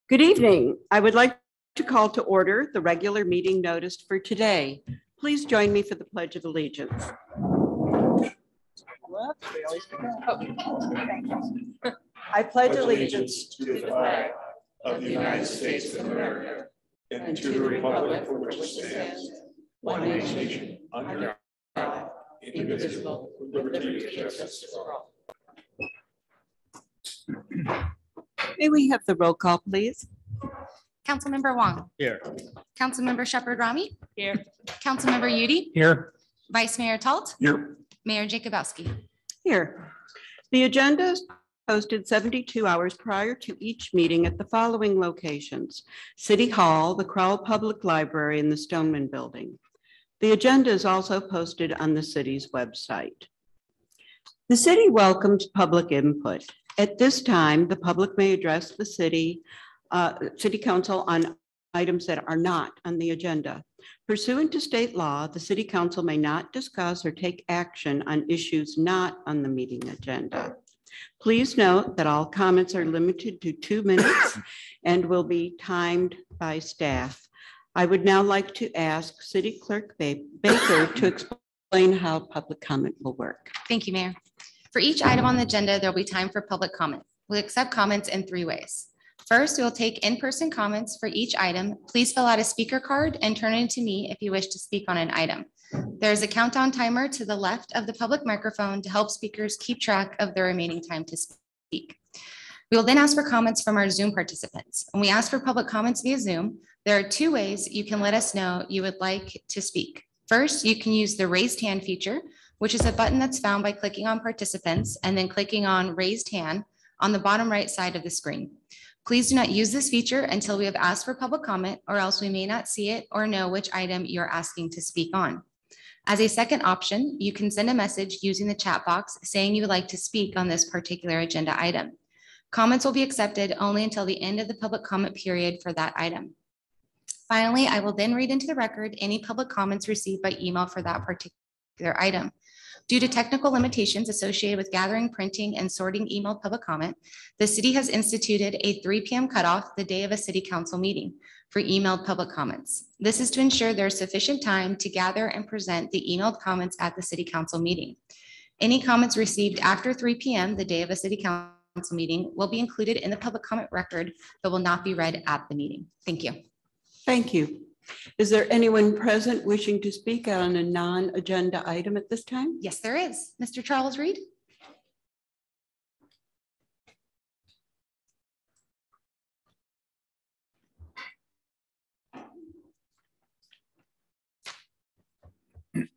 Good evening. I would like to call to order the regular meeting noticed for today. Please join me for the Pledge of Allegiance. I pledge allegiance to the flag of the United States of America and to the republic for which it stands, one nation, under God, indivisible, with liberty and justice for all. May we have the roll call, please? Councilmember Wong. Here. Councilmember Shepherd Rami. Here. Councilmember Udi. Here. Vice Mayor Talt. Here. Mayor Jacobowski. Here. The agenda is posted 72 hours prior to each meeting at the following locations: City Hall, the Crowell Public Library, and the Stoneman Building. The agenda is also posted on the city's website. The city welcomes public input. At this time, the public may address the city council on items that are not on the agenda. Pursuant to state law, the city council may not discuss or take action on issues not on the meeting agenda. Please note that all comments are limited to 2 minutes and will be timed by staff. I would now like to ask City Clerk Baker to explain how public comment will work. Thank you, Mayor. For each item on the agenda, there will be time for public comment. We'll accept comments in 3 ways. First, we will take in-person comments for each item. Please fill out a speaker card and turn it to me if you wish to speak on an item. There is a countdown timer to the left of the public microphone to help speakers keep track of the remaining time to speak. We will then ask for comments from our Zoom participants. When we ask for public comments via Zoom, there are 2 ways you can let us know you would like to speak. First, you can use the raised hand feature, which is a button that's found by clicking on participants and then clicking on raised hand on the bottom right side of the screen. Please do not use this feature until we have asked for public comment, or else we may not see it or know which item you're asking to speak on. As a second option, you can send a message using the chat box saying you would like to speak on this particular agenda item. Comments will be accepted only until the end of the public comment period for that item. Finally, I will then read into the record any public comments received by email for that particular item. Due to technical limitations associated with gathering, printing, and sorting emailed public comment, the city has instituted a 3 p.m. cutoff the day of a city council meeting for emailed public comments. This is to ensure there's sufficient time to gather and present the emailed comments at the city council meeting. Any comments received after 3 p.m. the day of a city council meeting will be included in the public comment record, but will not be read at the meeting. Thank you. Thank you. Is there anyone present wishing to speak on a non-agenda item at this time? Yes, there is. Mr. Charles Reed.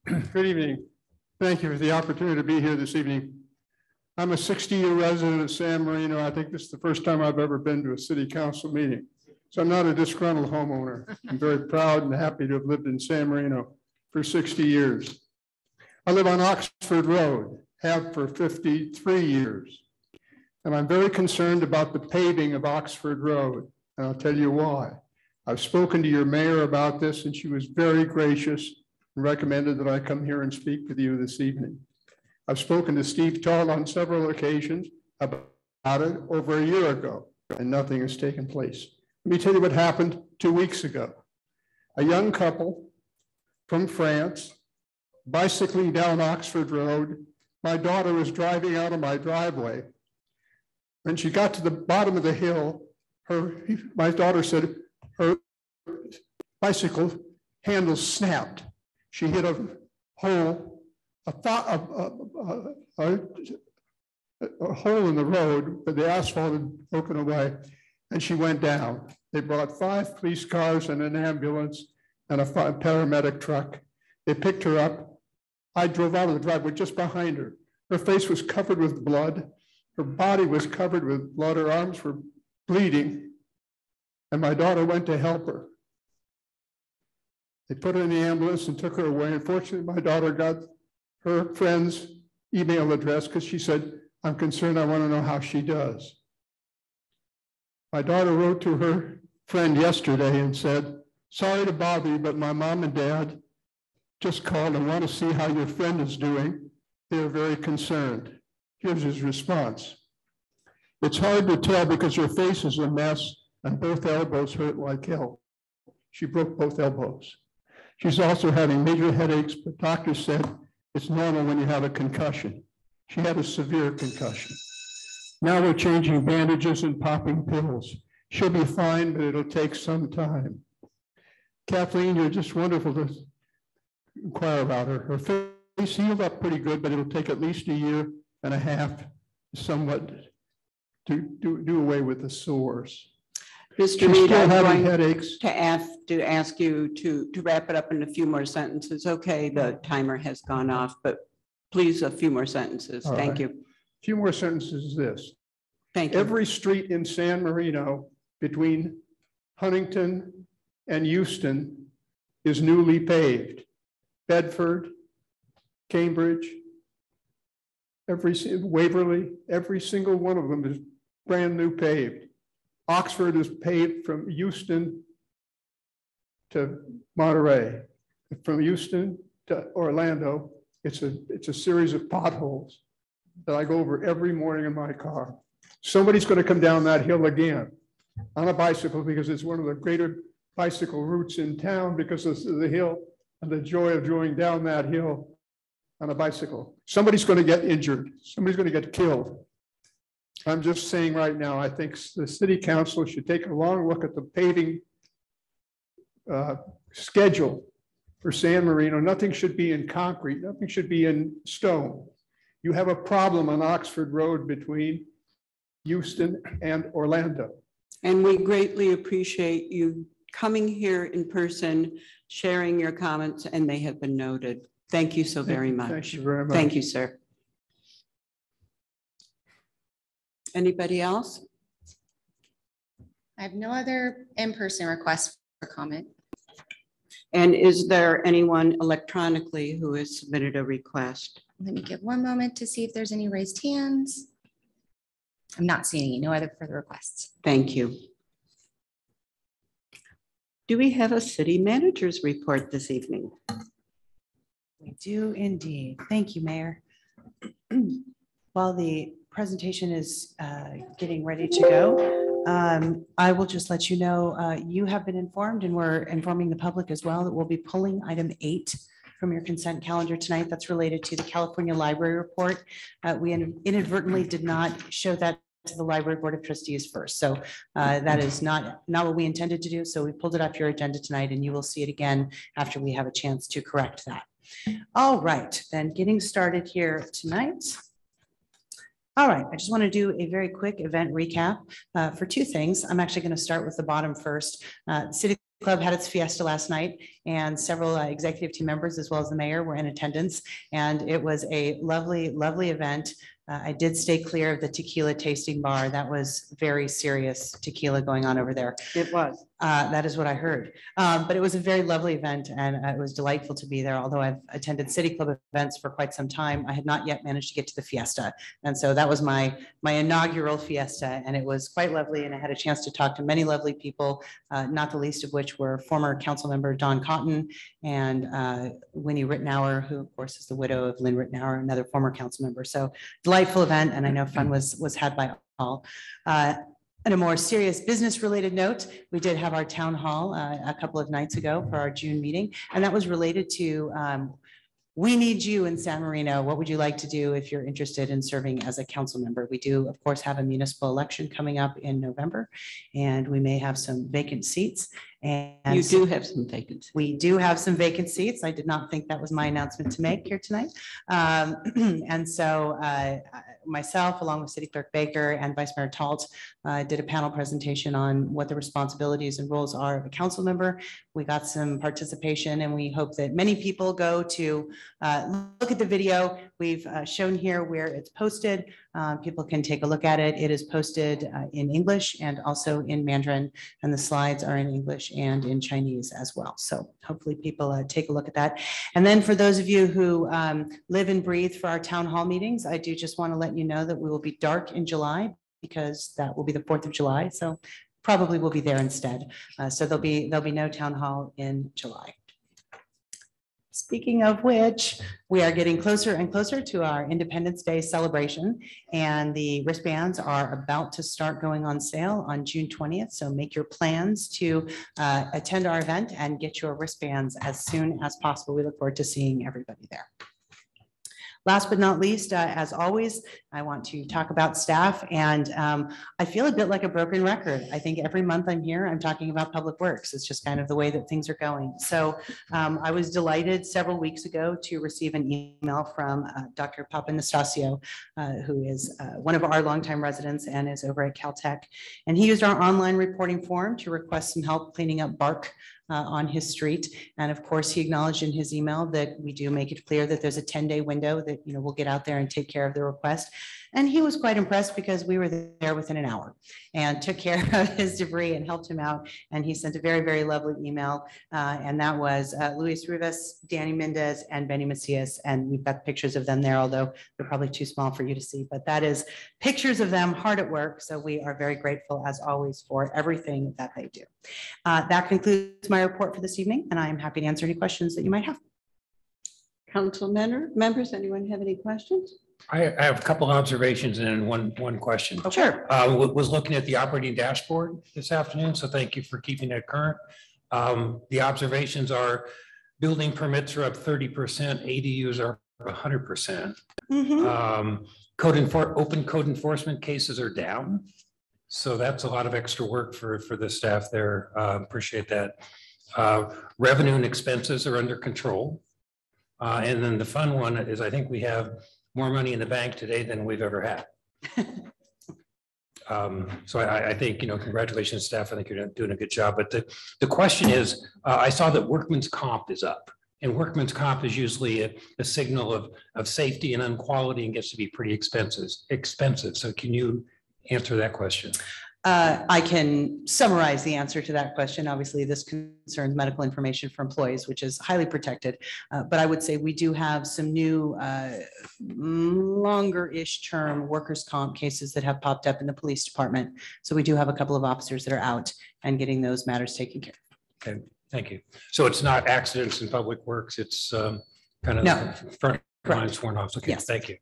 Good evening. Thank you for the opportunity to be here this evening. I'm a 60-year resident of San Marino. I think this is the first time I've ever been to a city council meeting. So I'm not a disgruntled homeowner. I'm very proud and happy to have lived in San Marino for 60 years. I live on Oxford Road, have for 53 years. And I'm very concerned about the paving of Oxford Road. And I'll tell you why. I've spoken to your mayor about this, and she was very gracious and recommended that I come here and speak with you this evening. I've spoken to Steve Tall on several occasions about it over a year ago, and nothing has taken place. Let me tell you what happened 2 weeks ago. A young couple from France, bicycling down Oxford Road. My daughter was driving out of my driveway. When she got to the bottom of the hill, my daughter said her bicycle handle snapped. She hit a hole, a hole in the road, but the asphalt had broken away, and she went down. They brought 5 police cars and an ambulance and a paramedic truck. They picked her up. I drove out of the driveway just behind her. Her face was covered with blood. Her body was covered with blood. Her arms were bleeding. And my daughter went to help her. They put her in the ambulance and took her away. Unfortunately, my daughter got her friend's email address because she said, "I'm concerned, I want to know how she does." My daughter wrote to her friend yesterday and said, "Sorry to bother you, but my mom and dad just called and want to see how your friend is doing. They're very concerned." Here's his response. "It's hard to tell because her face is a mess and both elbows hurt like hell. She broke both elbows. She's also having major headaches, but doctors said it's normal when you have a concussion. She had a severe concussion. Now we're changing bandages and popping pills. She'll be fine, but it'll take some time. Kathleen, you're just wonderful to inquire about her. Her face healed up pretty good, but it'll take at least a year and a half somewhat to do away with the sores. Mr. Reed, I'm going headaches. to ask you to wrap it up in a few more sentences. Okay, the timer has gone off, but please, a few more sentences. All Thank right. you. A few more sentences is this. Thank you. Every street in San Marino between Huntington and Houston is newly paved. Bedford, Cambridge, Waverly, every single one of them is brand new paved. Oxford is paved from Houston to Monterey. From Houston to Orlando, it's a series of potholes that I go over every morning in my car. Somebody's going to come down that hill again on a bicycle because it's one of the greater bicycle routes in town because of the hill and the joy of going down that hill on a bicycle. Somebody's going to get injured. Somebody's going to get killed. I'm just saying right now, I think the city council should take a long look at the paving schedule for San Marino. Nothing should be in concrete. Nothing should be in stone. You have a problem on Oxford Road between Houston and Orlando. And we greatly appreciate you coming here in person, sharing your comments, and they have been noted. Thank you so very much. Thank you very much. Thank you, sir. Anybody else? I have no other in-person requests for comment. And is there anyone electronically who has submitted a request? Let me give one moment to see if there's any raised hands. I'm not seeing any, no other further requests. Thank you. Do we have a city manager's report this evening? We do indeed. Thank you, Mayor. While the presentation is getting ready to go, I will just let you know, you have been informed and we're informing the public as well that we'll be pulling item 8 from your consent calendar tonight. That's related to the California Library Report. We inadvertently did not show that to the Library Board of Trustees first. So that is not what we intended to do. So we pulled it off your agenda tonight and you will see it again after we have a chance to correct that. All right, then getting started here tonight. All right, I just want to do a very quick event recap for 2 things. I'm actually going to start with the bottom first. City Club had its fiesta last night and several executive team members as well as the mayor were in attendance. And it was a lovely, lovely event. I did stay clear of the tequila tasting bar. That was very serious tequila going on over there. It was. That is what I heard. But it was a very lovely event and it was delightful to be there. Although I've attended City Club events for quite some time, I had not yet managed to get to the fiesta. And so that was my inaugural fiesta and it was quite lovely. And I had a chance to talk to many lovely people, not the least of which were former council member Don Cotton and Winnie Rittenauer, who of course is the widow of Lynn Rittenauer, another former council member. So delightful event. And I know fun was had by all. On a more serious business related note, we did have our town hall a couple of nights ago for our June meeting, and that was related to we need you in San Marino. What would you like to do if you're interested in serving as a council member? We do, of course, have a municipal election coming up in November, and we may have some vacant seats. And You do have some vacancies. we do have some vacant seats. I did not think that was my announcement to make here tonight. And so myself, along with City Clerk Baker and Vice Mayor Talt, did a panel presentation on what the responsibilities and roles are of a council member. We got some participation and we hope that many people go to look at the video. We've shown here where it's posted. People can take a look at it. It is posted in English and also in Mandarin, and the slides are in English and in Chinese as well. So hopefully people take a look at that. And then for those of you who live and breathe for our town hall meetings, I do just want to let you know that we will be dark in July because that will be the 4th of July. So probably we'll be there instead. So there'll be no town hall in July. Speaking of which, we are getting closer and closer to our Independence Day celebration, and the wristbands are about to start going on sale on June 20th. So make your plans to attend our event and get your wristbands as soon as possible. We look forward to seeing everybody there. Last but not least, as always, I want to talk about staff, and I feel a bit like a broken record. I think every month I'm here, I'm talking about Public Works. It's just kind of the way that things are going. So I was delighted several weeks ago to receive an email from Dr. Papanastasio, who is one of our longtime residents and is over at Caltech. And he used our online reporting form to request some help cleaning up bark on his street. And of course, he acknowledged in his email that we do make it clear that there's a 10-day window that, you know, we'll get out there and take care of the request. And he was quite impressed because we were there within an hour and took care of his debris and helped him out. And he sent a very, very lovely email. And that was Luis Rivas, Danny Mendez, and Benny Macias. And we've got pictures of them there, although they're probably too small for you to see. But that is pictures of them hard at work. So we are very grateful, as always, for everything that they do. That concludes my report for this evening, and I am happy to answer any questions that you might have. Council members, anyone have any questions? I have a couple of observations and one question. Oh, sure. Was looking at the operating dashboard this afternoon, so thank you for keeping it current. The observations are building permits are up 30%, ADUs are 100%. Open code enforcement cases are down. So that's a lot of extra work for the staff there. Appreciate that. Revenue and expenses are under control. And then the fun one is I think we have more money in the bank today than we've ever had. So I think, you know, congratulations, staff. I think you're doing a good job. But the question is, I saw that workman's comp is up. And workman's comp is usually a signal of safety and unquality and gets to be pretty expensive. So can you answer that question? I can summarize the answer to that question. Obviously, this concerns medical information for employees, which is highly protected. But I would say we do have some new longer-ish term workers' comp cases that have popped up in the police department. So we do have a couple of officers that are out and getting those matters taken care of. Okay, thank you. So it's not accidents in public works. It's kind of No. front line sworn off. Okay, Yes. Thank you.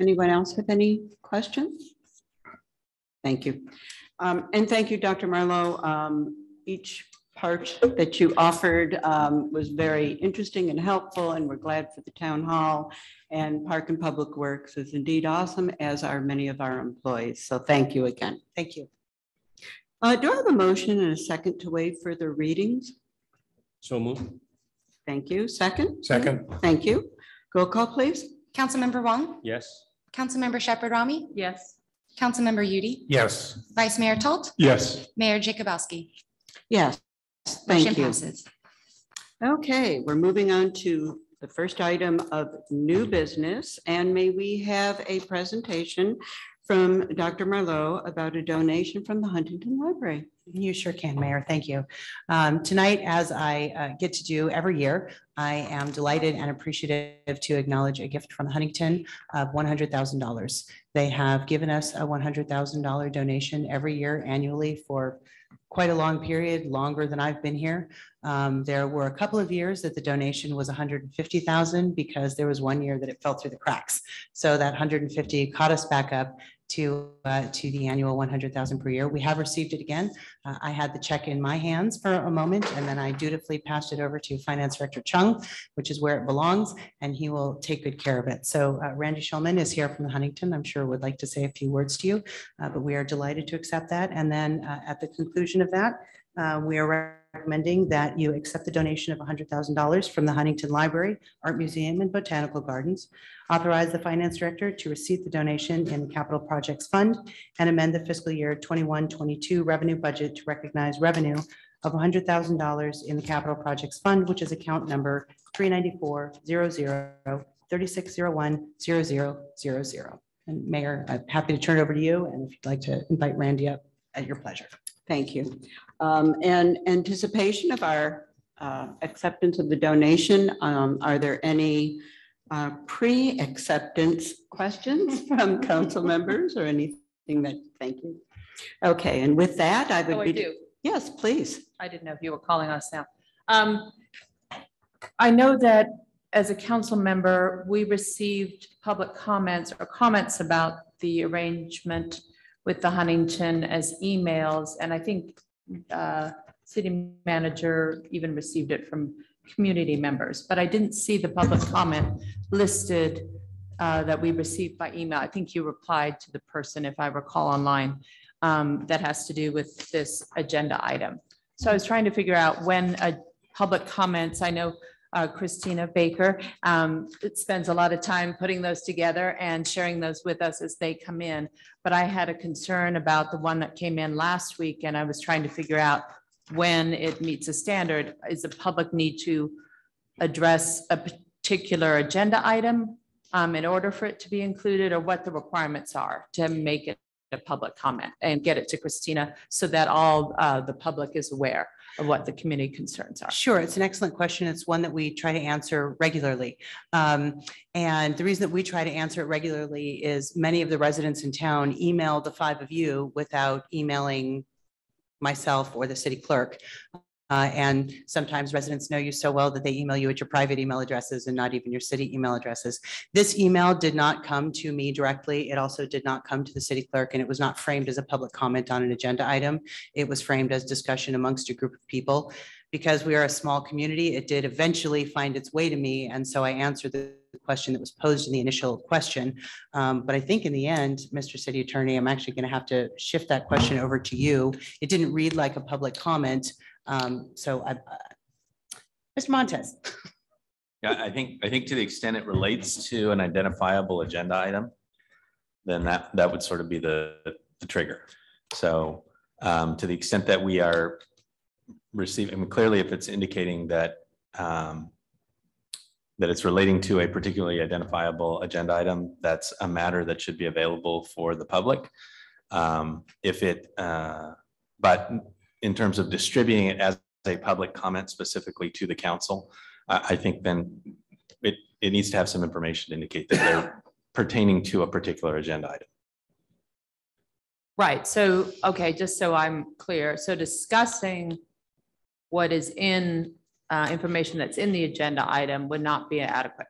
Anyone else have any questions? Thank you. And thank you, Dr. Marlowe. Each part that you offered was very interesting and helpful, and we're glad for the town hall, and Park and Public Works is indeed awesome, as are many of our employees. So thank you again. Thank you. Do I have a motion and a second to waive further readings? So moved. Thank you. Second? Second. Thank you. Roll call, please. Councilmember Wong, Yes. Councilmember Shepherd Rami, Yes. Councilmember Udi, Yes. Vice Mayor Talt, Yes. Mayor Jacobowski. Yes. Motion Thank you. passes. Okay, we're moving on to the first item of new business, and may we have a presentation from Dr. Marlowe about a donation from the Huntington Library. You sure can, Mayor. Thank you. Tonight, as I get to do every year, I am delighted and appreciative to acknowledge a gift from Huntington of $100,000. They have given us a $100,000 donation every year annually for quite a long period, longer than I've been here. There were a couple of years that the donation was $150,000 because there was one year that it fell through the cracks. So that 150 caught us back up to the annual 100,000 per year. We have received it again. I had the check in my hands for a moment, and then I dutifully passed it over to Finance Director Chung, which is where it belongs, and he will take good care of it. So Randy Shulman is here from the Huntington. I'm sure would like to say a few words to you, but we are delighted to accept that. And then at the conclusion of that, we are recommending that you accept the donation of $100,000 from the Huntington Library, Art Museum, and Botanical Gardens. Authorize the Finance Director to receive the donation in the Capital Projects Fund and amend the fiscal year 21-22 revenue budget to recognize revenue of $100,000 in the Capital Projects Fund, which is account number 394-00-3601-0000. And Mayor, I'm happy to turn it over to you, and if you'd like to invite Randy up, at your pleasure. Thank you. And anticipation of our acceptance of the donation, are there any pre-acceptance questions from council members or anything that, thank you. Okay, and with that, I would Oh, I be. do. Yes, please. I didn't know if you were calling us now. I know that as a council member, we received public comments or comments about the arrangement with the Huntington as emails. And I think city manager even received it from community members, but I didn't see the public comment listed that we received by email. I think you replied to the person, if I recall online, that has to do with this agenda item. So I was trying to figure out when a public comments, I know Christina Baker it spends a lot of time putting those together and sharing those with us as they come in. But I had a concern about the one that came in last week, and I was trying to figure out when it meets a standard. Is the public need to address a particular agenda item in order for it to be included, or what the requirements are to make it a public comment and get it to Christina so that all the public is aware of what the community concerns are? Sure, it's an excellent question. It's one that we try to answer regularly. And the reason that we try to answer it regularly is many of the residents in town email the five of you without emailing myself or the city clerk. And sometimes residents know you so well that they email you at your private email addresses and not even your city email addresses. This email did not come to me directly. It also did not come to the city clerk, and it was not framed as a public comment on an agenda item. It was framed as discussion amongst a group of people. Because we are a small community, it did eventually find its way to me. And so I answered the question that was posed in the initial question. But I think in the end, Mr. City Attorney, I'm actually going to have to shift that question over to you. It didn't read like a public comment. Mr. Montez. Yeah, I think to the extent it relates to an identifiable agenda item, then that would sort of be the trigger. So to the extent that we are receiving, I mean, clearly if it's indicating that that it's relating to a particularly identifiable agenda item, that's a matter that should be available for the public. But in terms of distributing it as a public comment specifically to the council, I think then it needs to have some information to indicate that they're pertaining to a particular agenda item. Right. So, okay, just so I'm clear. So discussing what is in information that's in the agenda item would not be adequate,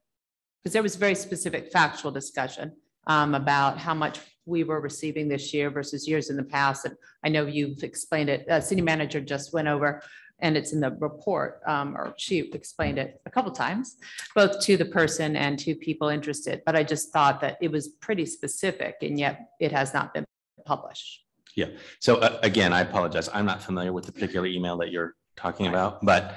because there was very specific factual discussion about how much we were receiving this year versus years in the past. And I know you've explained it. City manager just went over, and it's in the report, or she explained it a couple times, both to the person and to people interested. But I just thought that it was pretty specific, and yet it has not been published. Yeah. So again, I apologize. I'm not familiar with the particular email that you're talking about, but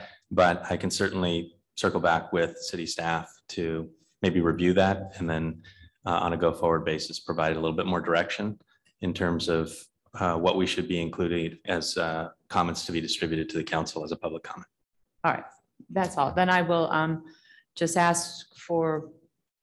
I can certainly circle back with city staff to maybe review that, and then on a go forward basis, provide a little bit more direction in terms of what we should be including as comments to be distributed to the council as a public comment. All right, that's all. Then I will just ask for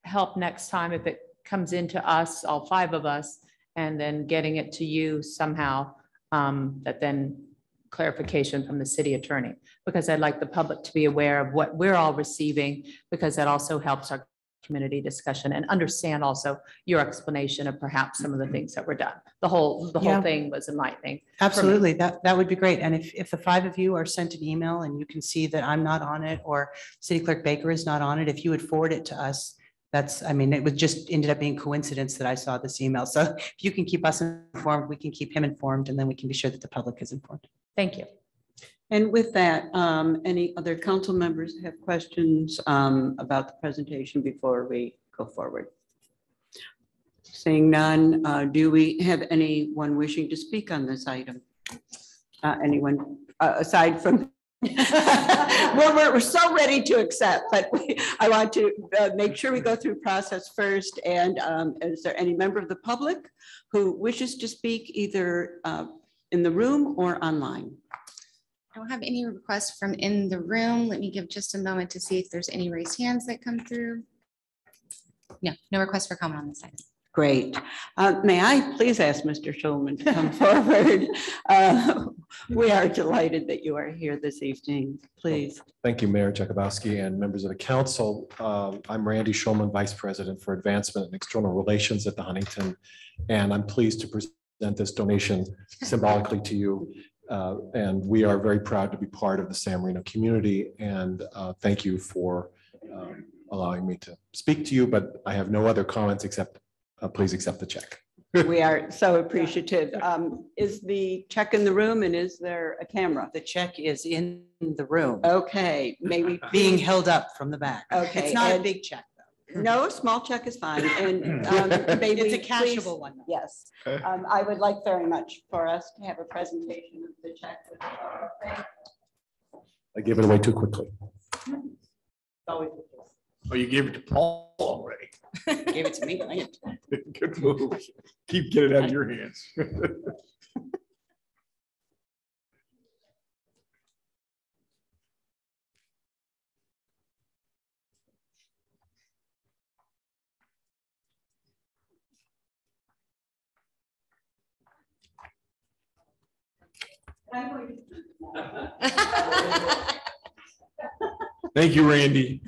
help next time if it comes into us, all five of us, and then getting it to you somehow, that then clarification from the city attorney, because I'd like the public to be aware of what we're all receiving, because that also helps our community discussion and understand also your explanation of perhaps some of the things that were done. The whole thing was enlightening. Absolutely. That would be great. And if the five of you are sent an email and you can see that I'm not on it or City Clerk Baker is not on it, if you would forward it to us, I mean, it was just ended up being coincidence that I saw this email. So if you can keep us informed, we can keep him informed, and then we can be sure that the public is informed. Thank you. And with that, any other council members have questions about the presentation before we go forward? Seeing none, do we have anyone wishing to speak on this item? Anyone aside from? Well, we're so ready to accept, but I want to make sure we go through process first. And is there any member of the public who wishes to speak either in the room or online? I don't have any requests from in the room. Let me give just a moment to see if there's any raised hands that come through. No requests for comment on this item. Great. May I please ask Mr. Schulman to come forward? We are delighted that you are here this evening. Please. Thank you, Mayor Jakubowski and members of the council. I'm Randy Schulman, Vice President for Advancement and External Relations at the Huntington, and I'm pleased to present this donation symbolically to you. And we are very proud to be part of the San Marino community. And thank you for allowing me to speak to you, but I have no other comments except please accept the check. We are so appreciative. Is the check in the room and is there a camera? The check is in the room, Okay, maybe being held up from the back. Okay, It's not a and- big check, though. No, a small check is fine. And may It's we a please- cashable one. Yes, I would like very much for us to have a presentation of the check. I gave it away too quickly. Always Oh, you gave it to Paul already. Gave it to me. Good move. Keep getting out of your hands. Thank you, Randy.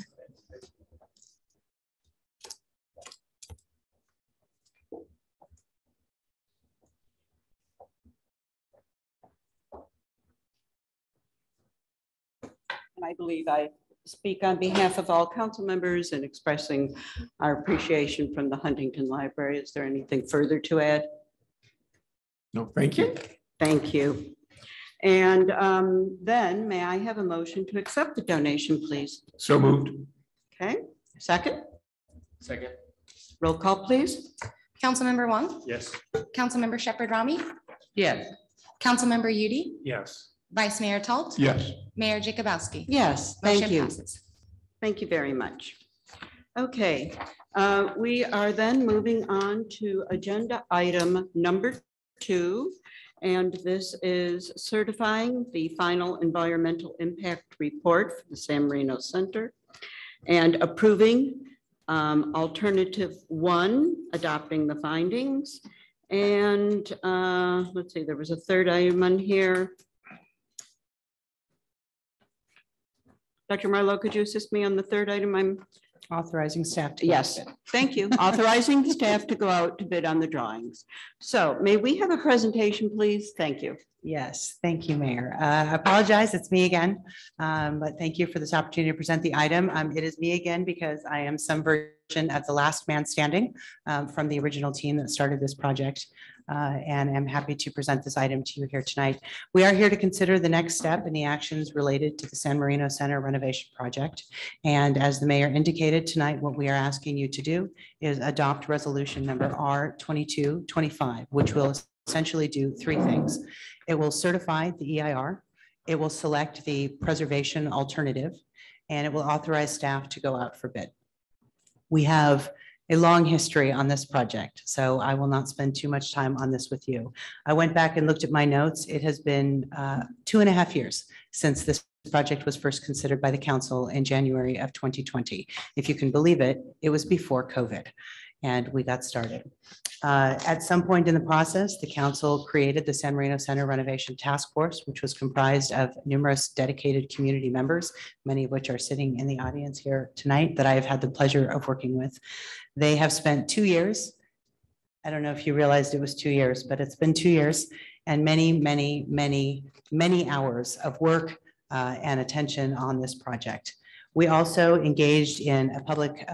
And I believe I speak on behalf of all council members in expressing our appreciation from the Huntington Library. Is there anything further to add? No, thank you. Thank you. And then may I have a motion to accept the donation, please? So moved. Okay, second, Second. roll call, please. Councilmember Wong, Yes. Councilmember Shepherd Rami, Yes. Councilmember Udi, Yes. Vice Mayor Talt, Yes. Mayor Jacobowski. Yes, thank Motion you. passes. Thank you very much. Okay, we are then moving on to agenda item number 2. And this is certifying the final environmental impact report for the San Marino Center and approving alternative 1, adopting the findings. And let's see, there was a third item on here. Dr. Marlowe, could you assist me on the third item? I'm Authorizing staff to. Yes, thank you. Authorizing the staff to go out to bid on the drawings. So may we have a presentation, please? Thank you. Yes, thank you, Mayor. I apologize, it's me again, but thank you for this opportunity to present the item. It is me again because I am some version of the last man standing from the original team that started this project. And I'm happy to present this item to you here tonight. We are here to consider the next step in the actions related to the San Marino Center renovation project. And as the mayor indicated tonight, what we are asking you to do is adopt resolution number R2225, which will essentially do 3 things. It will certify the EIR, it will select the preservation alternative, and it will authorize staff to go out for bid. We have a long history on this project, so I will not spend too much time on this with you. I went back and looked at my notes. It has been 2.5 years since this project was first considered by the council in January of 2020. If you can believe it, it was before COVID, and we got started. At some point in the process, the council created the San Marino Center Renovation Task Force, which was comprised of numerous dedicated community members, many of which are sitting in the audience here tonight that I have had the pleasure of working with. They have spent 2 years. I don't know if you realized it was 2 years, but it's been 2 years and many, many, many, many hours of work and attention on this project. We also engaged in a public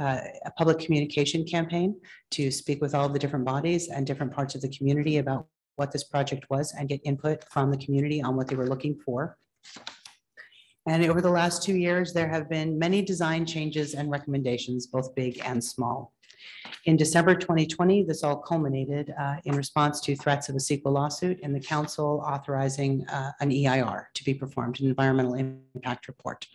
communication campaign to speak with all the different bodies and different parts of the community about what this project was and get input from the community on what they were looking for. And over the last 2 years, there have been many design changes and recommendations, both big and small. In December 2020, this all culminated in response to threats of a CEQA lawsuit and the council authorizing an EIR to be performed, an environmental impact report.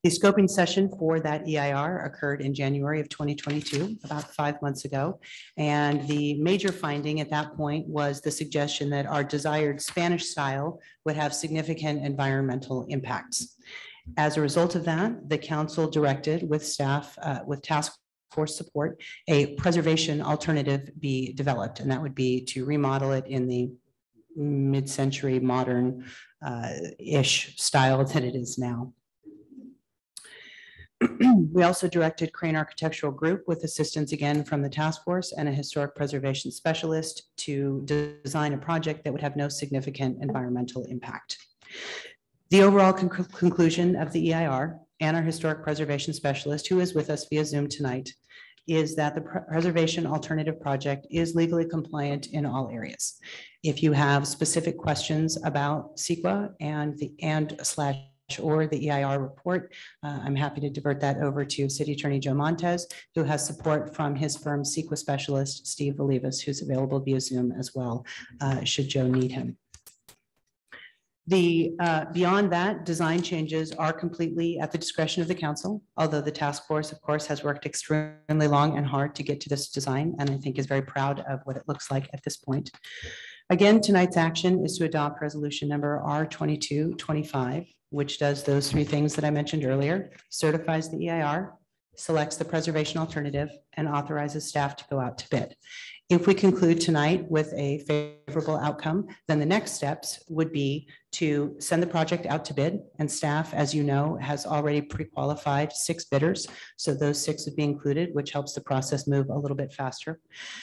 The scoping session for that EIR occurred in January of 2022, about 5 months ago. And the major finding at that point was the suggestion that our desired Spanish style would have significant environmental impacts. As a result of that, the council directed with staff, with task force support, a preservation alternative be developed. And that would be to remodel it in the mid-century modern ish style that it is now. We also directed Crane Architectural Group with assistance again from the task force and a historic preservation specialist to design a project that would have no significant environmental impact. The overall conclusion of the EIR and our historic preservation specialist, who is with us via Zoom tonight, is that the preservation alternative project is legally compliant in all areas. If you have specific questions about CEQA and the or the EIR report, I'm happy to divert that over to City Attorney Joe Montez, who has support from his firm CEQA specialist, Steve Olivas, who's available via Zoom as well, should Joe need him. Beyond that, design changes are completely at the discretion of the council, although the task force, of course, has worked extremely long and hard to get to this design, and I think is very proud of what it looks like at this point. Again, tonight's action is to adopt resolution number R2225, which does those three things that I mentioned earlier, certifies the EIR, selects the preservation alternative, and authorizes staff to go out to bid. If we conclude tonight with a favorable outcome, then the next steps would be to send the project out to bid, and staff, as you know, has already pre-qualified 6 bidders. So those 6 would be included, which helps the process move a little bit faster.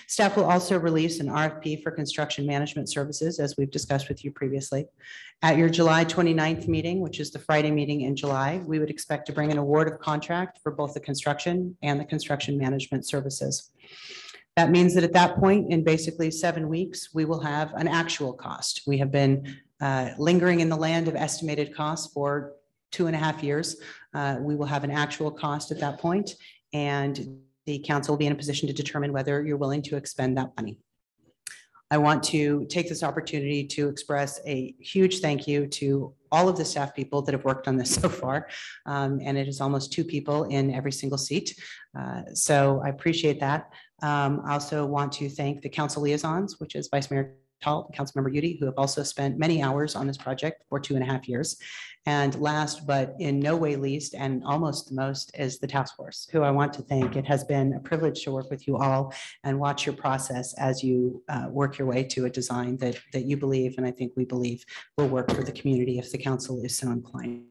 Staff will also release an RFP for construction management services, as we've discussed with you previously. At your July 29th meeting, which is the Friday meeting in July, we would expect to bring an award of contract for both the construction and the construction management services. That means that at that point, in basically 7 weeks, we will have an actual cost. We have been lingering in the land of estimated costs for 2.5 years. We will have an actual cost at that point, and the council will be in a position to determine whether you're willing to expend that money. I want to take this opportunity to express a huge thank you to all of the staff people that have worked on this so far. And it is almost 2 people in every single seat. So I appreciate that. I also want to thank the council liaisons, which is Vice Mayor Tall, Councilmember Udi, who have also spent many hours on this project for 2.5 years. And last, but in no way least, and almost the most, is the task force, who I want to thank. It has been a privilege to work with you all and watch your process as you work your way to a design that you believe, and I think we believe, will work for the community if the council is so inclined.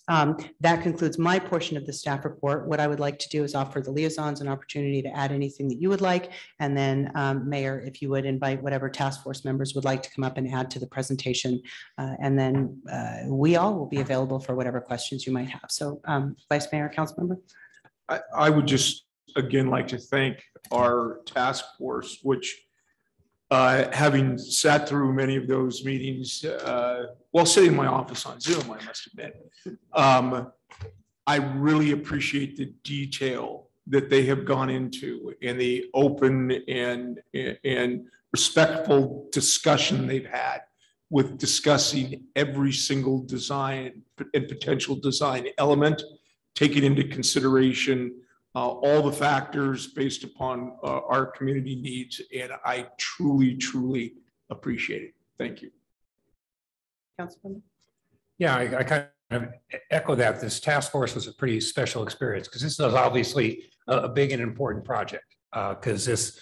That concludes my portion of the staff report. What I would like to do is offer the liaisons an opportunity to add anything that you would like. And then Mayor, if you would invite whatever task force members would like to come up and add to the presentation. And then we all will be available for whatever questions you might have. So Vice Mayor, Council Member. I would just again like to thank our task force, which having sat through many of those meetings while sitting in my office on Zoom, I must admit, I really appreciate the detail that they have gone into and the open and respectful discussion they've had with discussing every single design and potential design element, taking into consideration all the factors based upon our community needs. And I truly, truly appreciate it. Thank you. Councilman. Yeah, I kind of echo that. This task force was a pretty special experience because this is obviously a big and important project because this,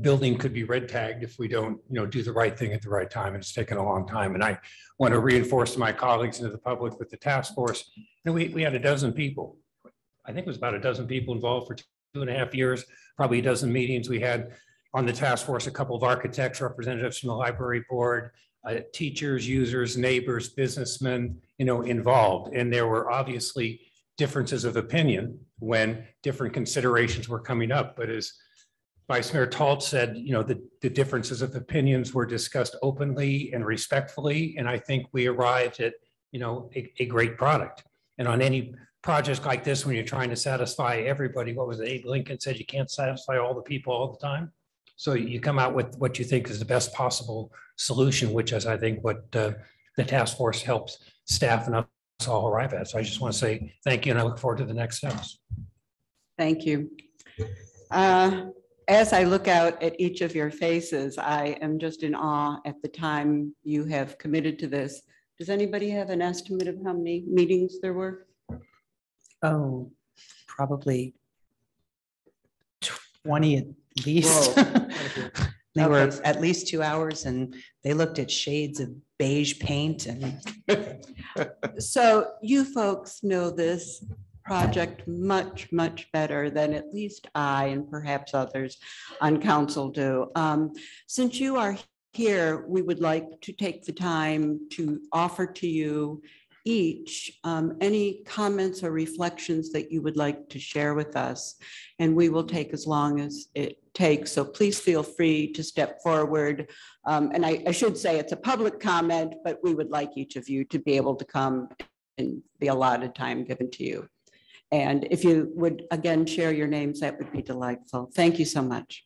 building could be red tagged if we don't, do the right thing at the right time. And it's taken a long time. And I want to reinforce to my colleagues and to the public with the task force. We had a dozen people. I think it was about a dozen people involved for 2.5 years, probably a dozen meetings. We had on the task force a couple of architects, representatives from the library board, teachers, users, neighbors, businessmen, involved. And there were obviously differences of opinion when different considerations were coming up. But as Vice Mayor Talt said, the differences of opinions were discussed openly and respectfully. And I think we arrived at, a great product. And on any projects like this, when you're trying to satisfy everybody, what was it? Abe Lincoln said, you can't satisfy all the people all the time. So you come out with what you think is the best possible solution, which is, I think, what the task force helps staff and us all arrive at. So I just want to say thank you, and I look forward to the next steps. Thank you. As I look out at each of your faces, I am just in awe at the time you have committed to this. Does anybody have an estimate of how many meetings there were? Oh, probably 20 at least. They were at least 2 hours, and they looked at shades of beige paint. And so you folks know this project much, much better than at least I and perhaps others on council do. Since you are here, we would like to take the time to offer to you each any comments or reflections that you would like to share with us. And we will take as long as it takes. So please feel free to step forward. And I should say it's a public comment, but we would like each of you to be able to come in the allotted time given to you. And if you would again share your names, that would be delightful. Thank you so much.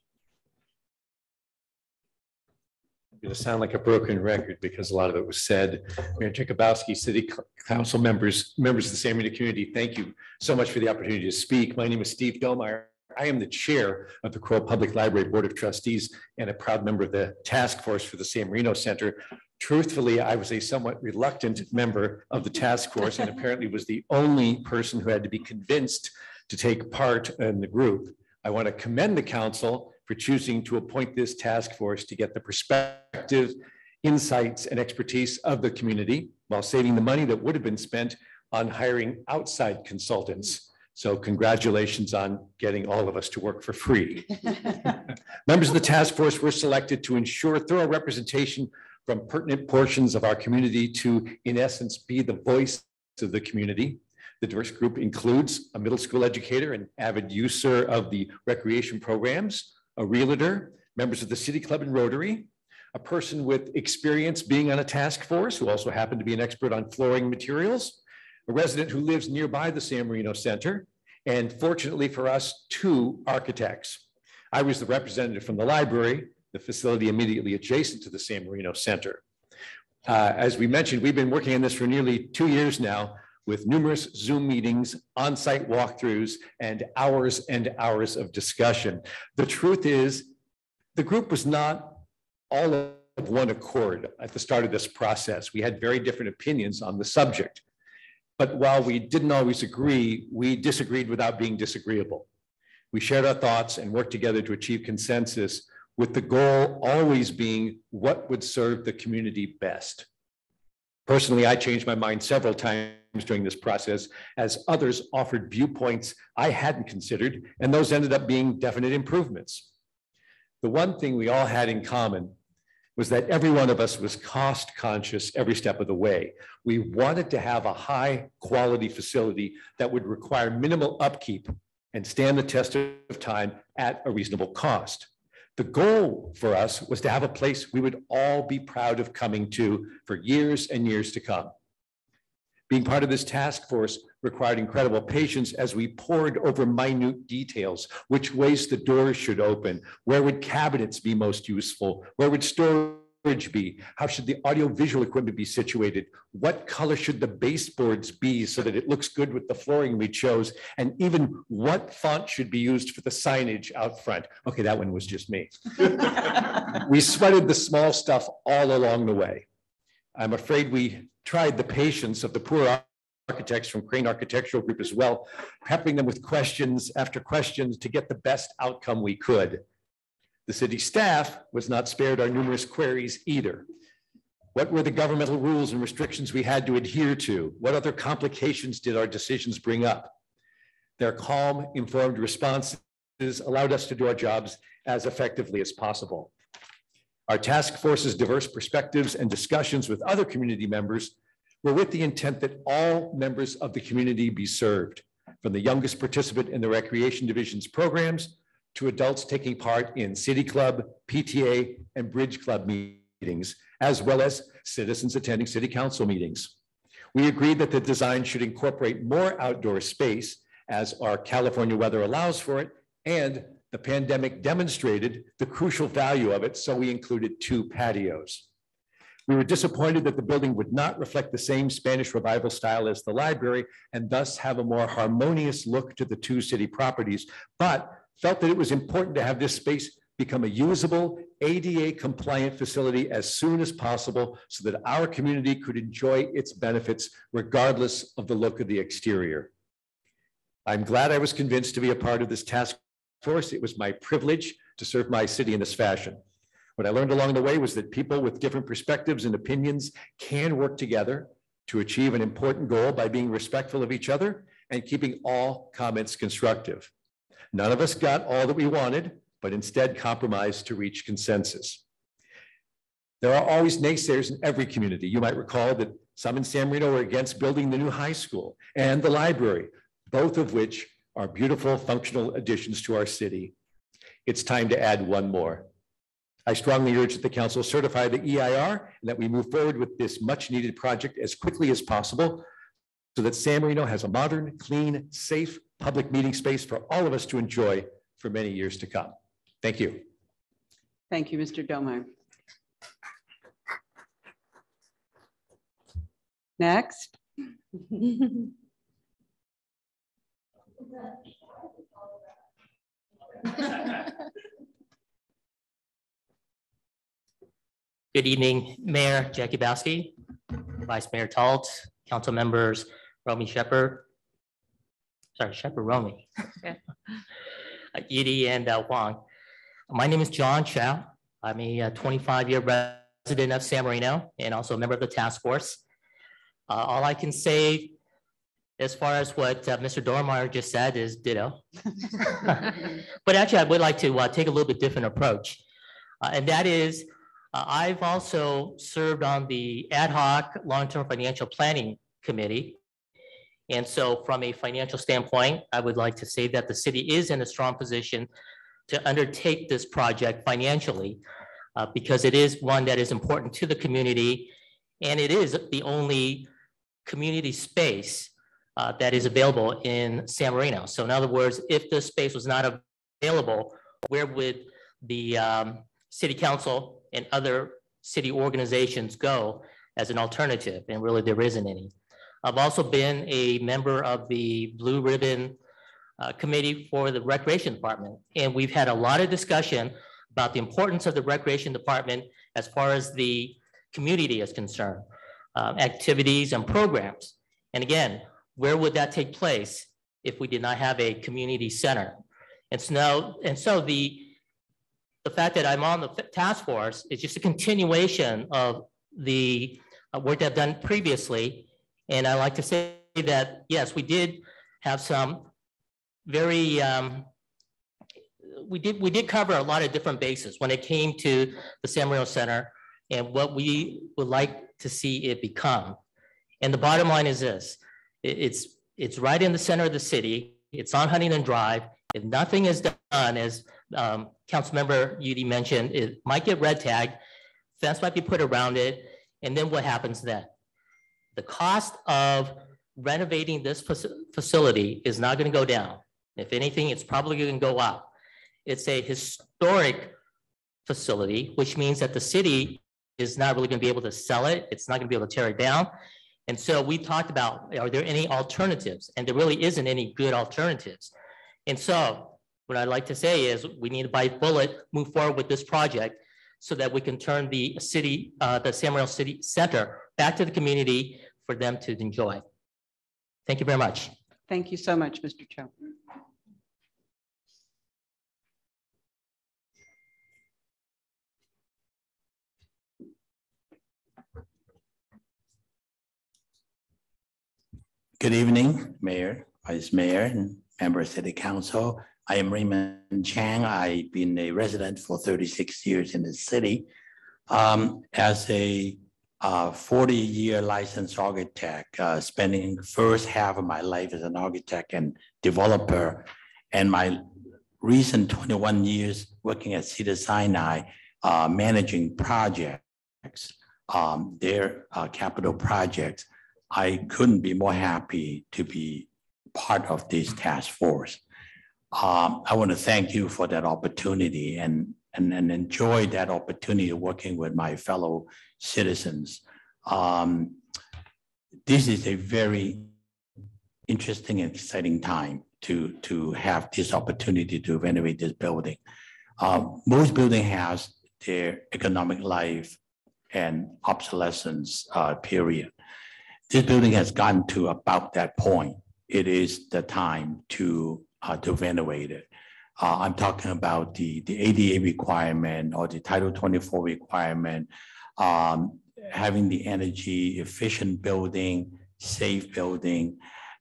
Going to sound like a broken record because a lot of it was said. Mayor Jakubowski, City Council members, members of the San Marino community, thank you so much for the opportunity to speak. My name is Steve Domeyer. I am the chair of the Crowell Public Library Board of Trustees and a proud member of the task force for the San Marino Center. Truthfully, I was a somewhat reluctant member of the task force and apparently was the only person who had to be convinced to take part in the group. I want to commend the council for choosing to appoint this task force to get the perspective, insights, and expertise of the community while saving the money that would have been spent on hiring outside consultants. So congratulations on getting all of us to work for free. Members of the task force were selected to ensure thorough representation from pertinent portions of our community to, in essence, be the voice of the community. The diverse group includes a middle school educator, an avid user of the recreation programs, a realtor, members of the City Club and Rotary, a person with experience being on a task force who also happened to be an expert on flooring materials, a resident who lives nearby the San Marino Center, and fortunately for us, 2 architects. I was the representative from the library, the facility immediately adjacent to the San Marino Center. As we mentioned, we've been working on this for nearly 2 years now with numerous Zoom meetings, on-site walkthroughs, and hours of discussion. The truth is, the group was not all of one accord at the start of this process. We had very different opinions on the subject. But while we didn't always agree, we disagreed without being disagreeable. We shared our thoughts and worked together to achieve consensus, with the goal always being what would serve the community best. Personally, I changed my mind several times during this process as others offered viewpoints I hadn't considered, and those ended up being definite improvements. The one thing we all had in common was that every one of us was cost conscious every step of the way. We wanted to have a high quality facility that would require minimal upkeep and stand the test of time at a reasonable cost. The goal for us was to have a place we would all be proud of coming to for years and years to come. Being part of this task force required incredible patience as we pored over minute details. Which ways the doors should open? Where would cabinets be most useful? Where would storage be? How should the audiovisual equipment be situated? What color should the baseboards be so that it looks good with the flooring we chose? And even what font should be used for the signage out front? Okay, that one was just me. We sweated the small stuff all along the way. I'm afraid we tried the patience of the poor architects from Crane Architectural Group as well, peppering them with questions after questions to get the best outcome we could. The city staff was not spared our numerous queries either. What were the governmental rules and restrictions we had to adhere to? What other complications did our decisions bring up? Their calm, informed responses allowed us to do our jobs as effectively as possible. Our task force's diverse perspectives and discussions with other community members were with the intent that all members of the community be served, from the youngest participant in the Recreation Division's programs to adults taking part in City Club, PTA, and Bridge Club meetings, as well as citizens attending City Council meetings. We agreed that the design should incorporate more outdoor space as our California weather allows for it, and the pandemic demonstrated the crucial value of it, so we included 2 patios. We were disappointed that the building would not reflect the same Spanish Revival style as the library and thus have a more harmonious look to the 2 city properties, but felt that it was important to have this space become a usable, ADA compliant facility as soon as possible so that our community could enjoy its benefits regardless of the look of the exterior. I'm glad I was convinced to be a part of this task force. It was my privilege to serve my city in this fashion. What I learned along the way was that people with different perspectives and opinions can work together to achieve an important goal by being respectful of each other and keeping all comments constructive. None of us got all that we wanted, but instead compromised to reach consensus. There are always naysayers in every community. You might recall that some in San Marino were against building the new high school and the library, both of which are beautiful functional additions to our city. It's time to add one more. I strongly urge that the council certify the EIR and that we move forward with this much needed project as quickly as possible so that San Marino has a modern, clean, safe public meeting space for all of us to enjoy for many years to come. Thank you. Thank you, Mr. Domeyer. Next. Good evening, Mayor Jackie Bowski, Vice Mayor Talt, council members Romy Shepherd, Romy, Edie and Wong. My name is John Chow. I'm a 25-year resident of San Marino and also a member of the task force. All I can say as far as what Mr. Dormeyer just said is ditto. But actually, I would like to take a little bit different approach. And that is, I've also served on the ad hoc long-term financial planning committee. And so from a financial standpoint, I would like to say that the city is in a strong position to undertake this project financially because it is one that is important to the community. And it is the only community space that is available in San Marino. So in other words, if this space was not available, where would the city council and other city organizations go as an alternative? And really there isn't any. I've also been a member of the Blue Ribbon Committee for the Recreation Department. And we've had a lot of discussion about the importance of the Recreation Department as far as the community is concerned, activities and programs. And again, where would that take place if we did not have a community center? And so the fact that I'm on the task force is just a continuation of the work that I've done previously. And I like to say that, yes, we did have some very, we did cover a lot of different bases when it came to the San Marino Center and what we would like to see it become. And the bottom line is this, it's right in the center of the city. It's on Huntington Drive. If nothing is done, as Councilmember Udi mentioned, it might get red tagged, fence might be put around it, and then what happens then? The cost of renovating this facility is not going to go down. If anything, it's probably going to go up. It's a historic facility, which means that the city is not really going to be able to sell it. It's not going to be able to tear it down. And so we talked about, are there any alternatives? And there really isn't any good alternatives. And so what I'd like to say is we need to bite bullet, move forward with this project so that we can turn the city, the San Marino City Center back to the community for them to enjoy. Thank you very much. Thank you so much, Mr. Cho. Good evening, Mayor, Vice Mayor, and Member of City Council. I am Raymond Chang. I've been a resident for 36 years in the city. As a 40-year licensed architect, spending the first half of my life as an architect and developer, and my recent 21 years working at Cedars-Sinai, managing projects, their capital projects, I couldn't be more happy to be part of this task force. I want to thank you for that opportunity and enjoy that opportunity working with my fellow citizens. This is a very interesting and exciting time to have this opportunity to renovate this building. Most buildings have their economic life and obsolescence period. This building has gotten to about that point. It is the time to renovate it. I'm talking about the ADA requirement or the Title 24 requirement, having the energy efficient building, safe building,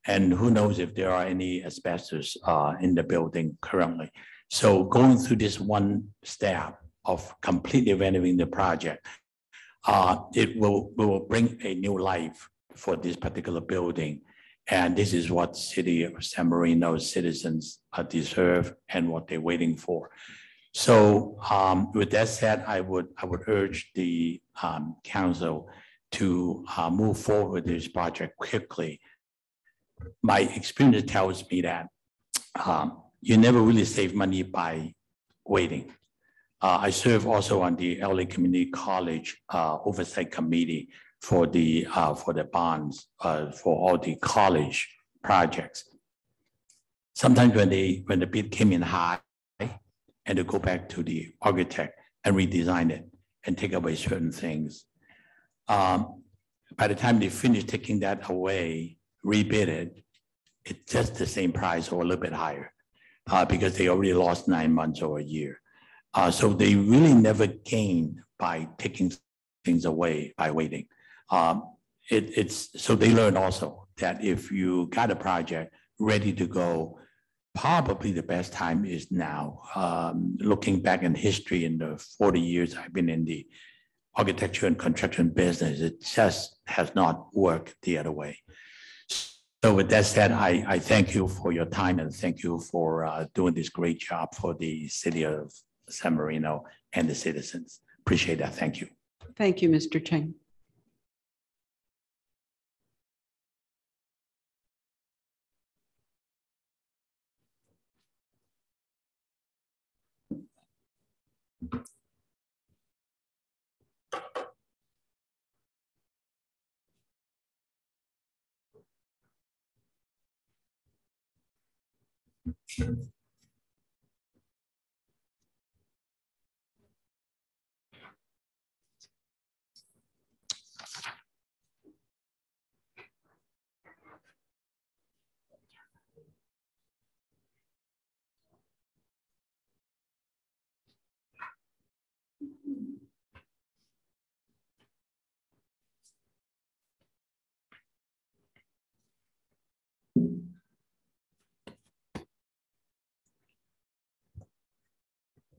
And who knows if there are any asbestos in the building currently. So going through this one step of completely renovating the project, it will bring a new life for this particular building. And this is what City of San Marino citizens deserve and what they're waiting for. So with that said, I would urge the council to move forward with this project quickly. My experience tells me that you never really save money by waiting. I serve also on the LA Community College Oversight Committee for the bonds for all the college projects. Sometimes when the bid came in high, and to go back to the architect and redesign it and take away certain things. By the time they finish taking that away, rebid it, it's just the same price or a little bit higher because they already lost 9 months or a year. So they really never gain by taking things away by waiting. So they learned also that if you got a project ready to go, probably the best time is now. Looking back in history in the 40 years I've been in the architecture and construction business, it just has not worked the other way. So with that said, I thank you for your time and thank you for doing this great job for the city of San Marino and the citizens. Appreciate that. Thank you. Thank you, Mr. Chang.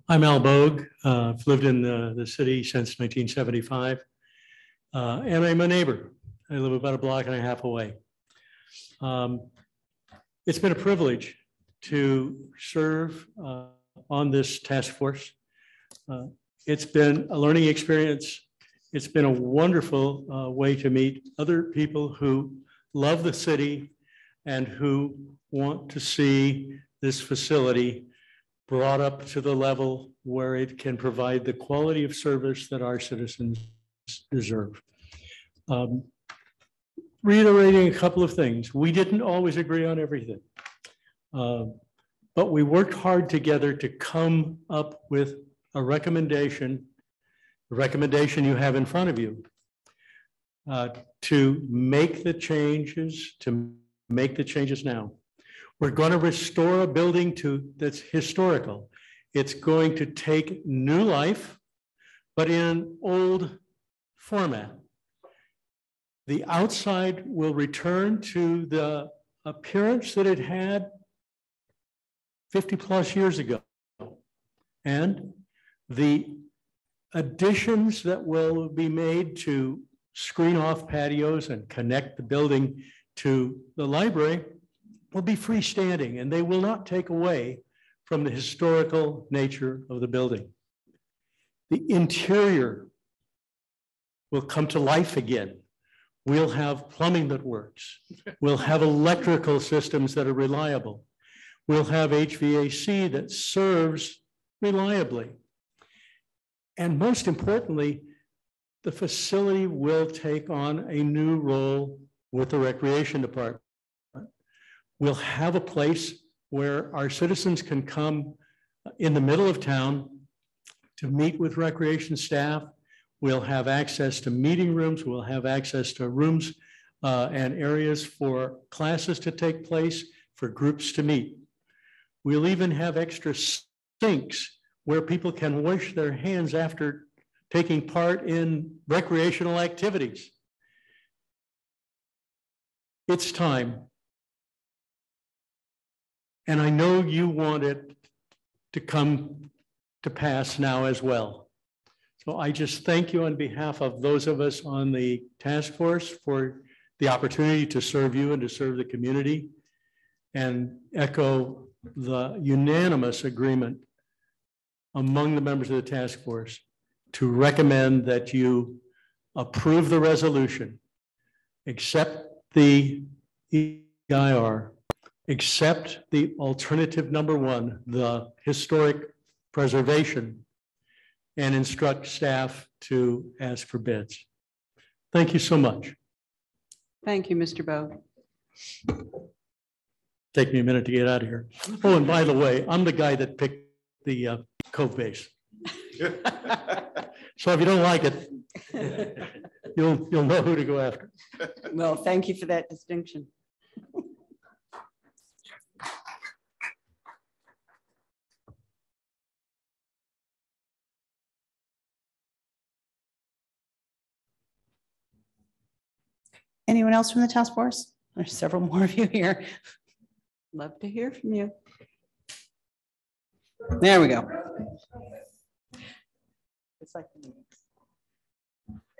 I'm Al Bogue. I've lived in the city since 1975. And I'm a neighbor. I live about a block and a half away. It's been a privilege to serve on this task force. It's been a learning experience. It's been a wonderful way to meet other people who love the city and who want to see this facility brought up to the level where it can provide the quality of service that our citizens deserve. Reiterating a couple of things, we didn't always agree on everything, but we worked hard together to come up with a recommendation you have in front of you to make the changes, now. We're going to restore a building that's historical. It's going to take new life, but in an old format. The outside will return to the appearance that it had 50 plus years ago. And the additions that will be made to screen off patios and connect the building to the library will be freestanding, and they will not take away from the historical nature of the building. The interior will come to life again. We'll have plumbing that works. We'll have electrical systems that are reliable. We'll have HVAC that serves reliably. And most importantly, the facility will take on a new role with the recreation department. We'll have a place where our citizens can come in the middle of town to meet with recreation staff. We'll have access to meeting rooms. We'll have access to rooms and areas for classes to take place, for groups to meet. We'll even have extra sinks where people can wash their hands after taking part in recreational activities. It's time And I know you want it to come to pass now as well. So I just thank you on behalf of those of us on the task force for the opportunity to serve you and to serve the community, and echo the unanimous agreement among the members of the task force to recommend that you approve the resolution, accept the EIR, accept the alternative number 1, the historic preservation, and instruct staff to ask for bids. Thank you so much. Thank you, Mr. Bowe. Take me a minute to get out of here. Oh, and by the way, I'm the guy that picked the Cove base. So if you don't like it, you'll know who to go after. Well, thank you for that distinction. Anyone else from the task force? There's several more of you here. Love to hear from you. There we go.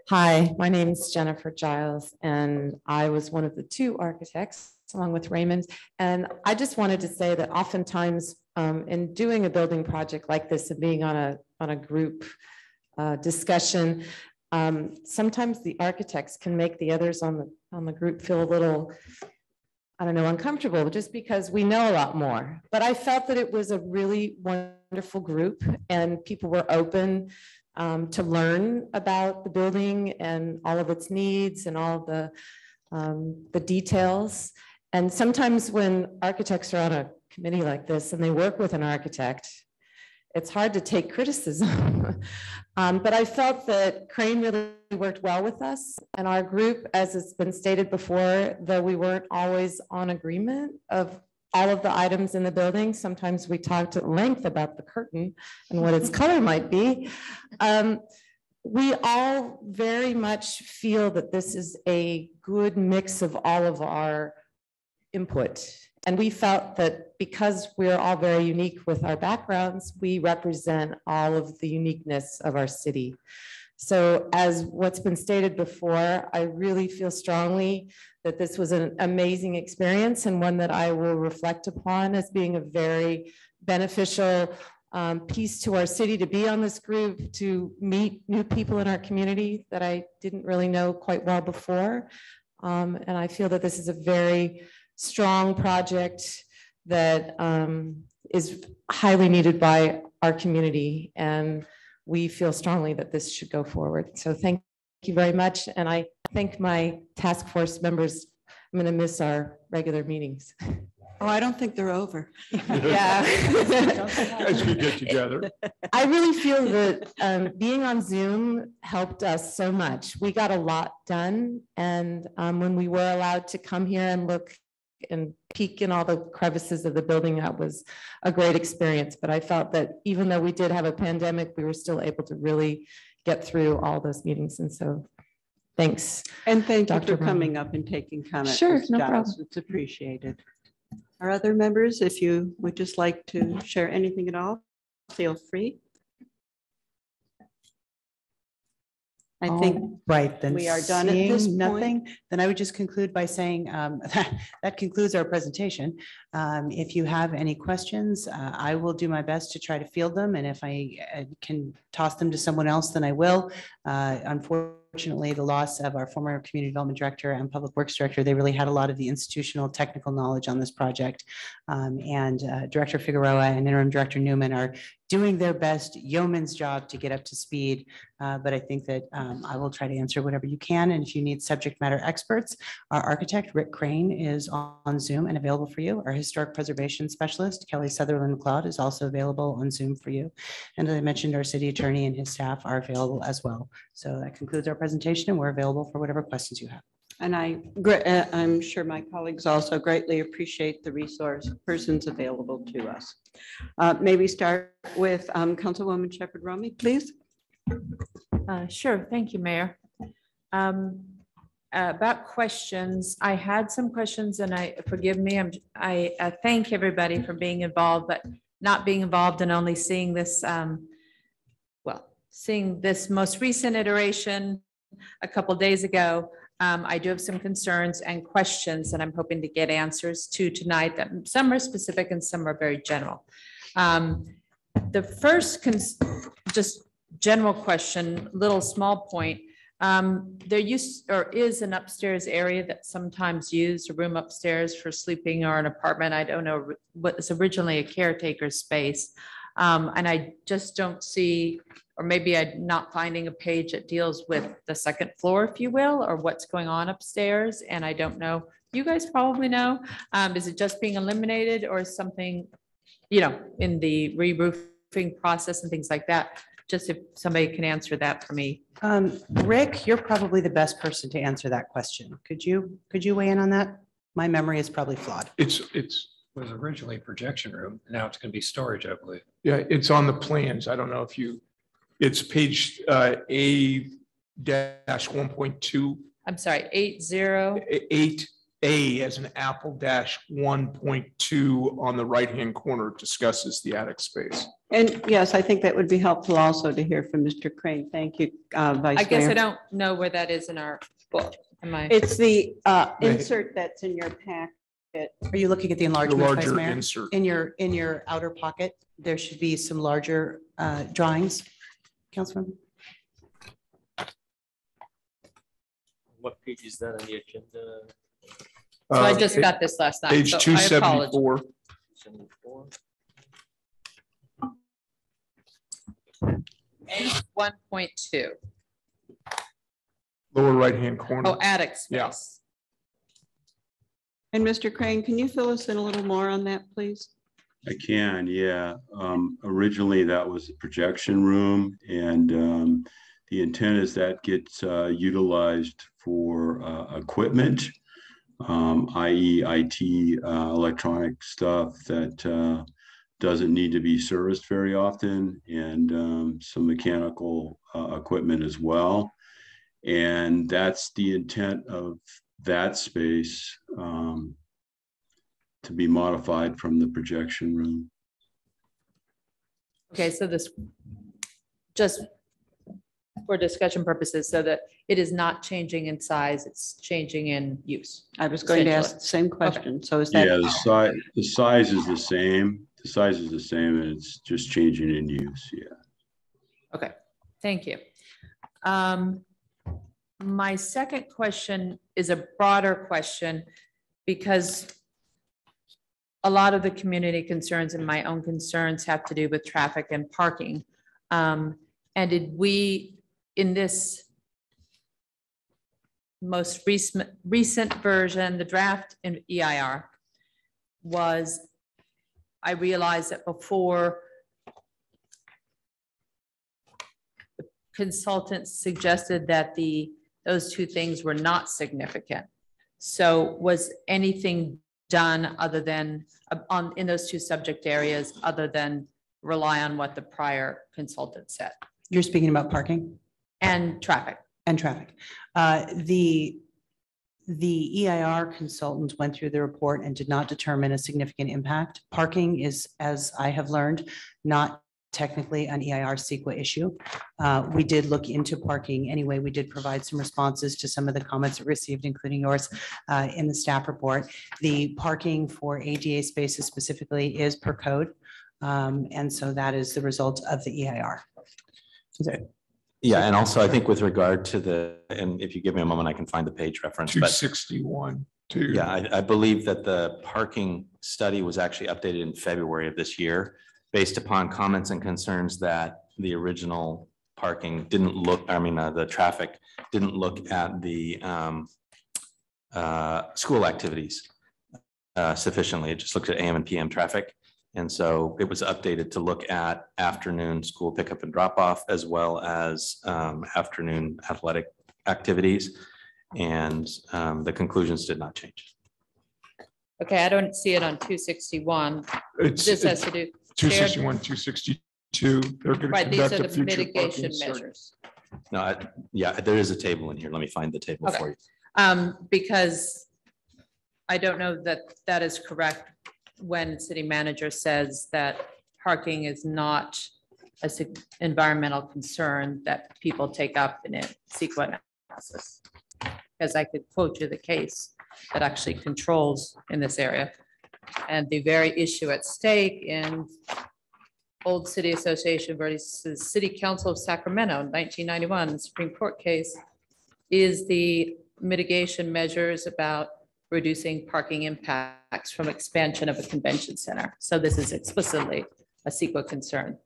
Hi, my name is Jennifer Giles, and I was one of the 2 architects along with Raymond. And I just wanted to say that oftentimes in doing a building project like this and being on a group discussion, sometimes the architects can make the others on the group feel a little, I don't know, uncomfortable just because we know a lot more. But I felt that it was a really wonderful group and people were open to learn about the building and all of its needs and all of the details. And sometimes when architects are on a committee like this and they work with an architect, it's hard to take criticism. But I felt that Crane really worked well with us and our group, as it's been stated before, though we weren't always on agreement of all of the items in the building. Sometimes we talked at length about the curtain and what its color might be. We all very much feel that this is a good mix of all of our input. And we felt that because we're all very unique with our backgrounds, we represent all of the uniqueness of our city. So as what's been stated before, I really feel strongly that this was an amazing experience and one that I will reflect upon as being a very beneficial piece to our city to be on this group, to meet new people in our community that I didn't really know quite well before. And I feel that this is a very strong project that is highly needed by our community. And we feel strongly that this should go forward. So thank you very much. And I thank my task force members. I'm going to miss our regular meetings. Oh, I don't think they're over. Yeah. As we get together. I really feel that being on Zoom helped us so much. We got a lot done. And when we were allowed to come here and look and peek in all the crevices of the building, that was a great experience. But I felt that even though we did have a pandemic, we were still able to really get through all those meetings. And so thanks. And thank you Dr. for coming up and taking comments. Sure, Ms. no Giles. problem. It's appreciated. Our other members, if you would just like to share anything at all, feel free. I think right, then we are done at this seeing point. nothing, then I would just conclude by saying that concludes our presentation. If you have any questions, I will do my best to try to field them. And if I can toss them to someone else, then I will. Unfortunately, the loss of our former community development director and public works director, they really had a lot of the institutional technical knowledge on this project. Director Figueroa and interim director Newman are doing their best yeoman's job to get up to speed. But I think that I will try to answer whatever you can. And if you need subject matter experts, our architect, Rick Crane, is on Zoom and available for you. Our historic preservation specialist, Kelly Sutherland McLeod, is also available on Zoom for you. And as I mentioned, our city attorney and his staff are available as well. So that concludes our presentation, and we're available for whatever questions you have. And I'm sure my colleagues also greatly appreciate the resource persons available to us. Maybe start with Councilwoman Shepherd Romey, please. Sure. Thank you, Mayor. about questions, I had some questions and forgive me, I thank everybody for being involved, but not being involved and only seeing this, seeing this most recent iteration a couple days ago. I do have some concerns and questions that I'm hoping to get answers to tonight, that some are specific and some are very general. The first, just general question, little small point. There is an upstairs area that's sometimes used, a room upstairs for sleeping or an apartment. I don't know what was originally a caretaker space. And I just don't see, or maybe I'm not finding a page that deals with the second floor, if you will, or what's going on upstairs. And I don't know, you guys probably know, is it just being eliminated or something, in the re-roofing process and things like that? Just if somebody can answer that for me. Rick, you're probably the best person to answer that question. Could you weigh in on that? My memory is probably flawed. It Was originally a projection room. Now it's going to be storage, I believe. yeah, it's on the plans. I don't know if it's page A-1.2. I'm sorry, 80. 8A as an apple -1.2 on the right-hand corner discusses the attic space. And yes, I think that would be helpful also to hear from Mr. Crane. Thank you, Vice Mayor. I guess I don't know where that is in our book. Am I? It's the insert that's in your packet. Are you looking at the enlargement, Vice larger Mayor? insert. In your outer pocket, there should be some larger drawings. Councilmember? What page is that on the agenda? So I just got this last night. Page so I 274. 74. 1.2. Lower right-hand corner. Oh, attic Yeah. space. And Mr. Crane, can you fill us in a little more on that, please? I can, yeah. Originally, that was a projection room, and the intent is that gets utilized for equipment, i.e. IT, electronic stuff that doesn't need to be serviced very often, and some mechanical equipment as well. And that's the intent of that space, to be modified from the projection room. Okay, so this, just for discussion purposes, so that it is not changing in size, it's changing in use. I was going to ask the same question. So is that? Yeah, the size is the same. The size is the same, and it's just changing in use, yeah. Okay, thank you. My second question is a broader question, because a lot of the community concerns and my own concerns have to do with traffic and parking. And did we, in this most recent version, the draft in EIR, I realized that before the consultants suggested that those two things were not significant. So was anything done other than in those two subject areas, other than rely on what the prior consultant said? You're speaking about parking? And traffic. And traffic. The EIR consultants went through the report and did not determine a significant impact. Parking is, as I have learned, not technically an EIR CEQA issue. We did look into parking anyway. We did provide some responses to some of the comments we received, including yours, in the staff report. The parking for ADA spaces specifically is per code. And so that is the result of the EIR. Yeah, and also I think with regard to and if you give me a moment, I can find the page reference. 261. Yeah, I believe that the parking study was actually updated in February of this year, based upon comments and concerns that the original parking didn't look, the traffic didn't look at the school activities sufficiently. It just looked at AM and PM traffic. And so it was updated to look at afternoon school pickup and drop off, as well as afternoon athletic activities. And the conclusions did not change. Okay, I don't see it on 261. This has to do. 261, 262. They're going to Right, these conduct are a the future mitigation parking study. measures. No, yeah, there is a table in here. Let me find the table Okay. for you. Because I don't know that that is correct when city manager says that parking is not a environmental concern that people take up in a CEQA analysis. Because I could quote you the case that actually controls in this area. And the very issue at stake in Old City Association versus City Council of Sacramento, 1991 Supreme Court case, is the mitigation measures about reducing parking impacts from expansion of a convention center. So this is explicitly a CEQA concern.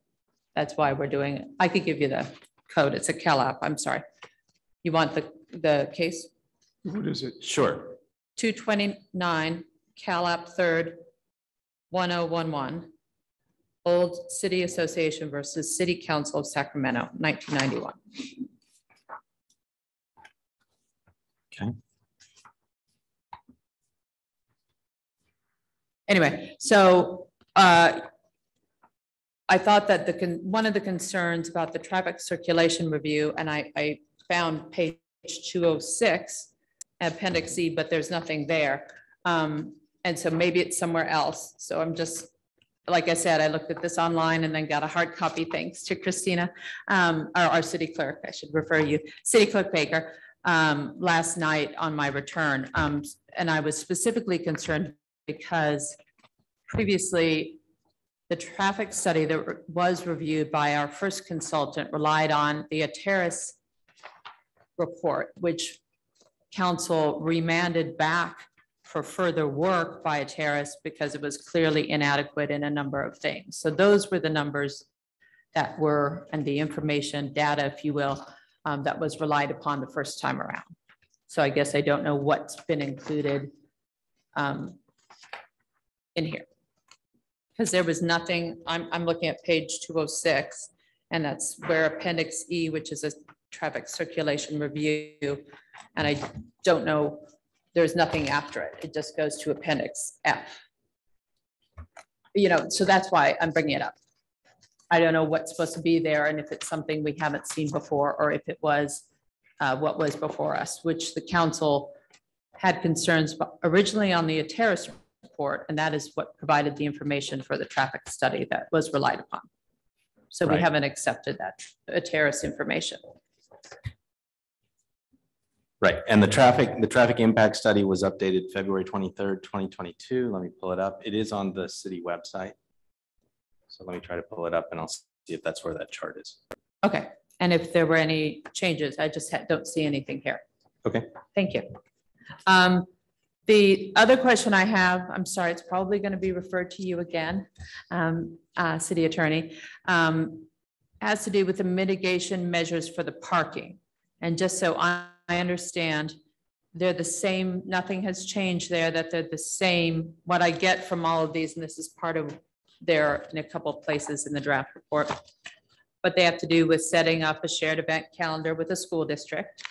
That's why we're doing it. I could give you the code. It's a CalApp. I'm sorry. You want the case? What is it? Sure. 229 CalApp 3rd 1011. Old City Association versus City Council of Sacramento, 1991. Okay. Anyway, so I thought that one of the concerns about the traffic circulation review, and I found page 206, Appendix C, but there's nothing there. And so maybe it's somewhere else. So I'm just, like I said, I looked at this online and then got a hard copy thanks to Christina, our city clerk, I should refer you, City Clerk Baker, last night on my return. And I was specifically concerned because previously the traffic study that was reviewed by our first consultant relied on the Ateris report, which council remanded back for further work by Ateris because it was clearly inadequate in a number of things. So those were the numbers that were, and the information, data, if you will, that was relied upon the first time around. So I guess I don't know what's been included in here. Because there was nothing, I'm looking at page 206, and that's where Appendix E, which is a traffic circulation review, and I don't know, there's nothing after it. It just goes to Appendix F. You know, so that's why I'm bringing it up. I don't know what's supposed to be there and if it's something we haven't seen before or if it was what was before us, which the council had concerns originally on the Ateris report, and that is what provided the information for the traffic study that was relied upon. So we haven't accepted that Ateris information. Right, and the traffic impact study was updated February 23rd, 2022. Let me pull it up. It is on the city website. So let me try to pull it up and I'll see if that's where that chart is. Okay, and if there were any changes, I just don't see anything here. Okay. Thank you. The other question I have, I'm sorry, it's probably going to be referred to you again, City Attorney, has to do with the mitigation measures for the parking. And just so I understand, they're the same, nothing has changed there, that they're the same. What I get from all of these, and this is part of there in a couple of places in the draft report, but they have to do with setting up a shared event calendar with the school district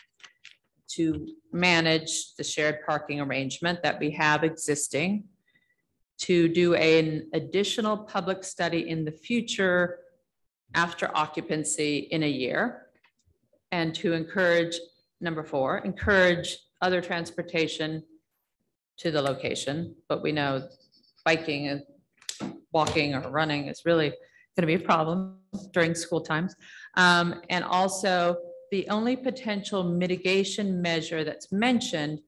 to manage the shared parking arrangement that we have existing, to do an additional public study in the future after occupancy in a year, and to encourage, number 4, encourage other transportation to the location. But we know biking and walking or running is really going to be a problem during school times. And also, the only potential mitigation measure that's mentioned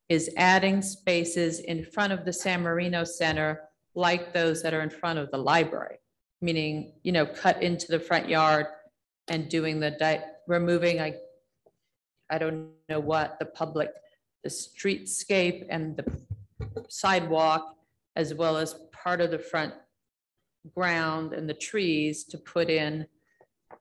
is adding spaces in front of the San Marino Center, like those that are in front of the library, meaning, you know, cut into the front yard and doing the removing, I don't know what, the streetscape and the sidewalk, as well as part of the front ground and the trees to put in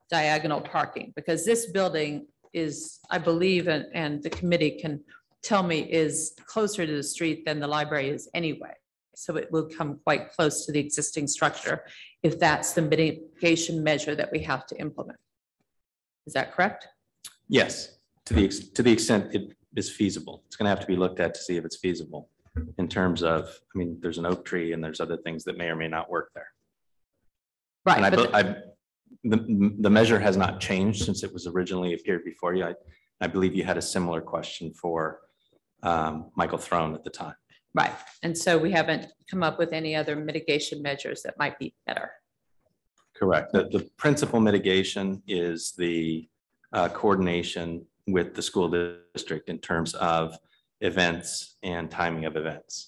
diagonal parking, because this building is, I believe, and the committee can tell me, is closer to the street than the library is anyway. So it will come quite close to the existing structure if that's the mitigation measure that we have to implement. Is that correct? Yes, to the extent it is feasible. It's going to have to be looked at to see if it's feasible in terms of, I mean, there's an oak tree and there's other things that may or may not work there. Right. And the measure has not changed since it was originally appeared before you. I believe you had a similar question for Michael Throne at the time. Right. And so we haven't come up with any other mitigation measures that might be better. Correct. The principal mitigation is the coordination with the school district in terms of events and timing of events.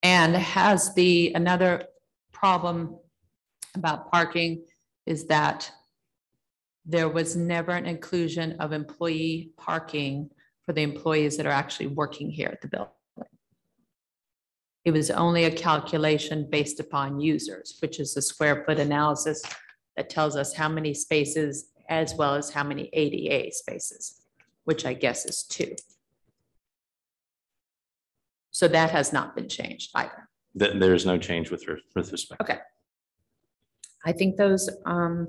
And has another problem about parking is that there was never an inclusion of employee parking for the employees that are actually working here at the building. It was only a calculation based upon users, which is the square foot analysis that tells us how many spaces as well as how many ADA spaces, which I guess is 2. So that has not been changed either. There is no change with respect. Okay. I think those are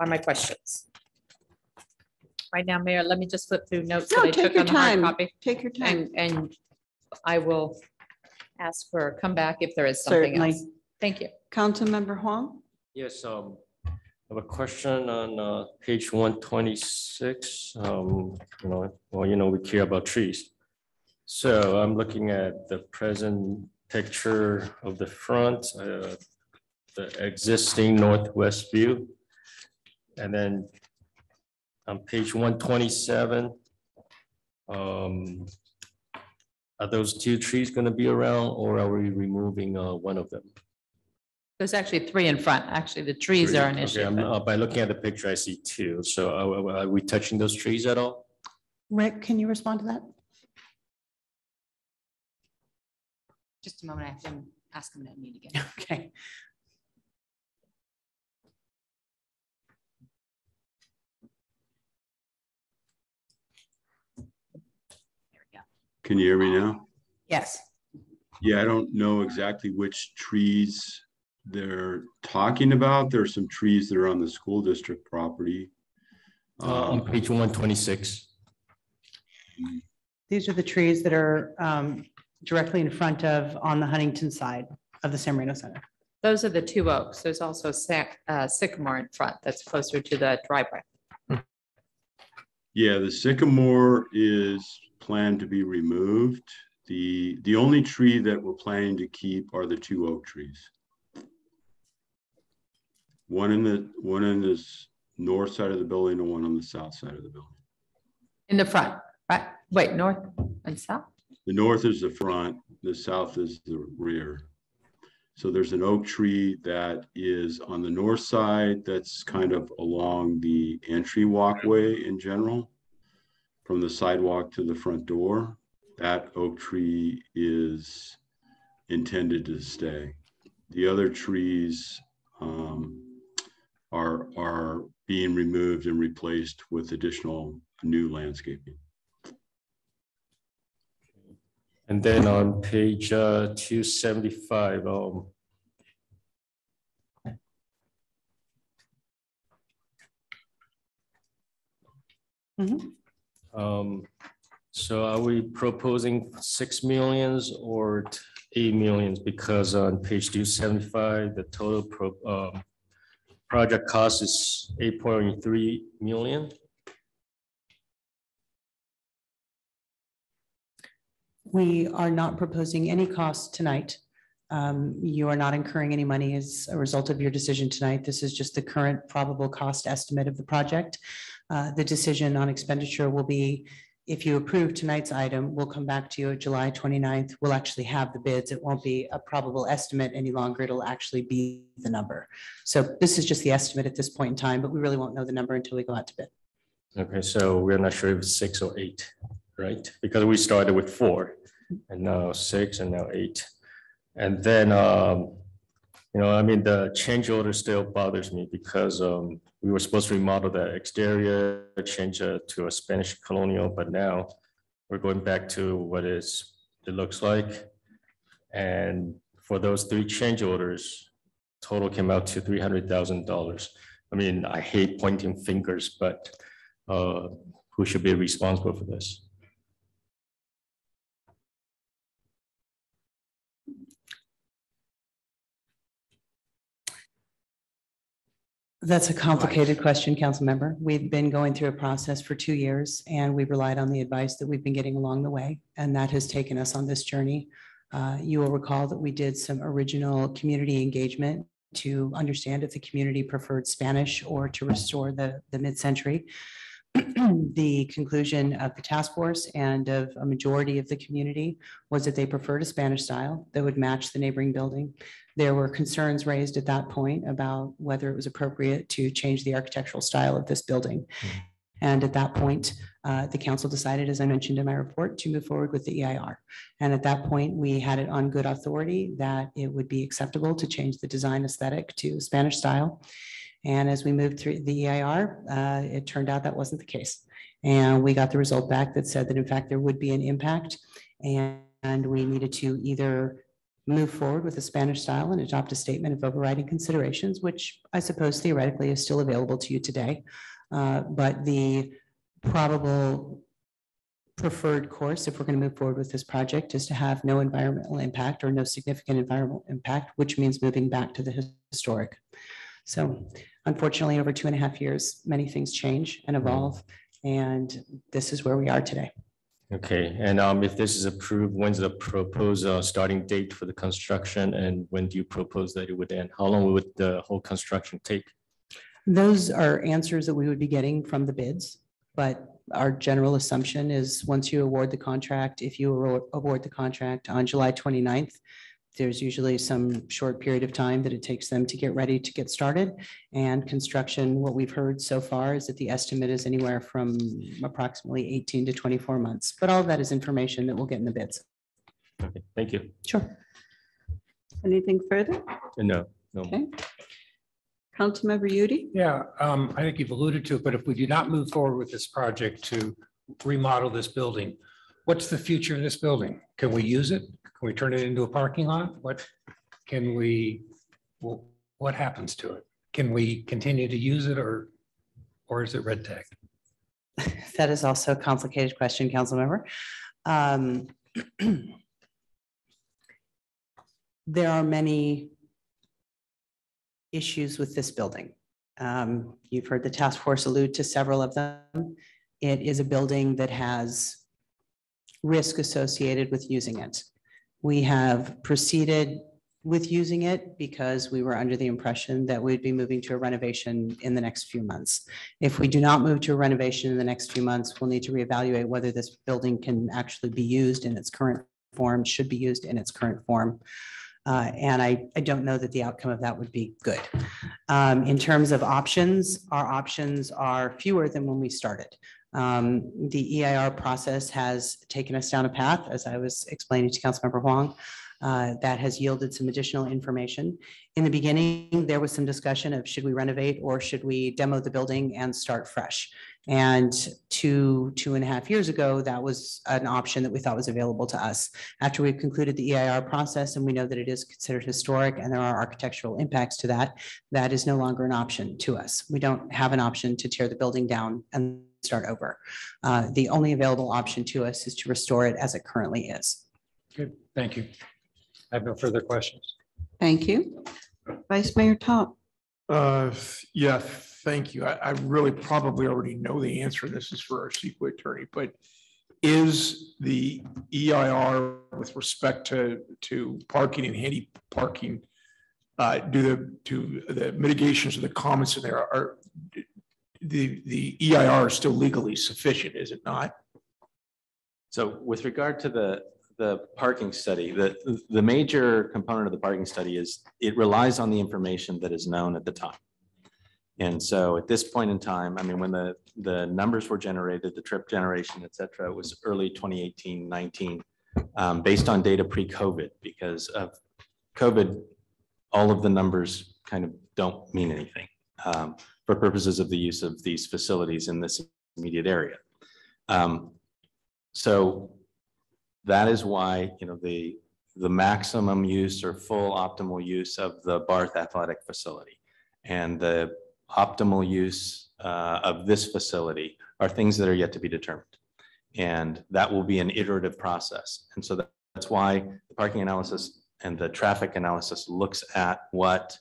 my questions. Right now, Mayor, let me just flip through notes that No, I take took your on the hard time. copy. Take your time. And I will ask for a comeback if there is something Certainly. else. Thank you. Councilmember Huang? Yes, I have a question on page 126. We care about trees. So I'm looking at the present picture of the front, the existing northwest view. And then on page 127, are those 2 trees going to be around, or are we removing one of them? There's actually 3 in front. Actually, the trees are an issue. Okay, by looking at the picture, I see 2. So are we touching those trees at all? Rick, can you respond to that? Just a moment, I have to ask him to unmute again. Okay. Can you hear me now? Yes. Yeah, I don't know exactly which trees they're talking about. There are some trees that are on the school district property. On page 126. These are the trees that are directly in front of, on the Huntington side of the San Marino Center. Those are the 2 oaks. There's also sycamore in front that's closer to the driveway. Yeah, the sycamore is planned to be removed. The only tree that we're planning to keep are the 2 oak trees. One in the north side of the building and one on the south side of the building. In the front, right? Wait, north and south? The north is the front, the south is the rear. So there's an oak tree that is on the north side that's kind of along the entry walkway in general, from the sidewalk to the front door. That oak tree is intended to stay. The other trees are being removed and replaced with additional new landscaping. And then on page 275, so are we proposing 6 millions or 8 millions? Because on page 275, the total project cost is 8.3 million. We are not proposing any costs tonight. You are not incurring any money as a result of your decision tonight. This is just the current probable cost estimate of the project. The decision on expenditure will be, if you approve tonight's item, we'll come back to you at July 29th. We'll actually have the bids. It won't be a probable estimate any longer. It'll actually be the number. So this is just the estimate at this point in time, but we really won't know the number until we go out to bid. Okay, so we're not sure if it's 6 or 8, right? Because we started with 4 and now 6 and now 8. And then, the change order still bothers me because we were supposed to remodel the exterior, change it to a Spanish colonial, but now we're going back to what it looks like. And for those 3 change orders, total came out to $300,000. I mean, I hate pointing fingers, but who should be responsible for this? That's a complicated question, council member. We've been going through a process for 2 years and we've relied on the advice that we've been getting along the way. And that has taken us on this journey. You will recall that we did some original community engagement to understand if the community preferred Spanish or to restore the mid-century. The conclusion of the task force and of a majority of the community was that they preferred a Spanish style that would match the neighboring building. There were concerns raised at that point about whether it was appropriate to change the architectural style of this building. And at that point, the council decided, as I mentioned in my report, to move forward with the EIR. And at that point, we had it on good authority that it would be acceptable to change the design aesthetic to Spanish style. And as we moved through the EIR, it turned out that wasn't the case. And we got the result back that said that in fact there would be an impact and we needed to either move forward with the Spanish style and adopt a statement of overriding considerations, which I suppose theoretically is still available to you today. But the probable preferred course, if we're going to move forward with this project, is to have no environmental impact or no significant environmental impact, which means moving back to the historic. So unfortunately, over 2.5 years, many things change and evolve, and this is where we are today. Okay, and if this is approved, when's the proposed starting date for the construction, and when do you propose that it would end? How long would the whole construction take? Those are answers that we would be getting from the bids, but our general assumption is once you award the contract, if you award the contract on July 29th, there's usually some short period of time that it takes them to get ready to get started. And construction, what we've heard so far is that the estimate is anywhere from approximately 18 to 24 months. But all of that is information that we'll get in the bids. Okay, thank you. Sure. Anything further? No. Okay. Councilmember Udi? Yeah, I think you've alluded to it, but if we do not move forward with this project to remodel this building, what's the future of this building? Can we use it? Can we turn it into a parking lot? What can we, well, what happens to it? Can we continue to use it or is it red tag? That is also a complicated question, council member. There are many issues with this building. You've heard the task force allude to several of them. It is a building that has risk associated with using it. We have proceeded with using it because we were under the impression that we'd be moving to a renovation in the next few months. If we do not move to a renovation in the next few months, we'll need to reevaluate whether this building can actually be used in its current form, should be used in its current form. And I don't know that the outcome of that would be good. In terms of options, our options are fewer than when we started. The EIR process has taken us down a path, as I was explaining to Councilmember Huang, that has yielded some additional information. In the beginning, there was some discussion of should we renovate or should we demo the building and start fresh? And 2.5 years ago, that was an option that we thought was available to us. After we've concluded the EIR process and we know that it is considered historic and there are architectural impacts to that, that is no longer an option to us. We don't have an option to tear the building down and start over. The only available option to us is to restore it as it currently is. Good, thank you. I have no further questions. Thank you. Vice Mayor Top. Yeah, thank you. I really probably already know the answer. This is for our CEQA attorney, but is the EIR with respect to parking and handy parking, do the mitigations of the comments in there are the EIR is still legally sufficient, is it not? So with regard to the parking study, the major component of the parking study is it relies on the information that is known at the time. And so at this point in time, I mean, when the numbers were generated, the trip generation, et cetera, it was early 2018, 19, based on data pre-COVID. Because of COVID, all of the numbers kind of don't mean anything for purposes of the use of these facilities in this immediate area. So that is why, you know, the maximum use or full optimal use of the Barth Athletic Facility and the optimal use of this facility are things that are yet to be determined. And that will be an iterative process. And so that's why the parking analysis and the traffic analysis looks at what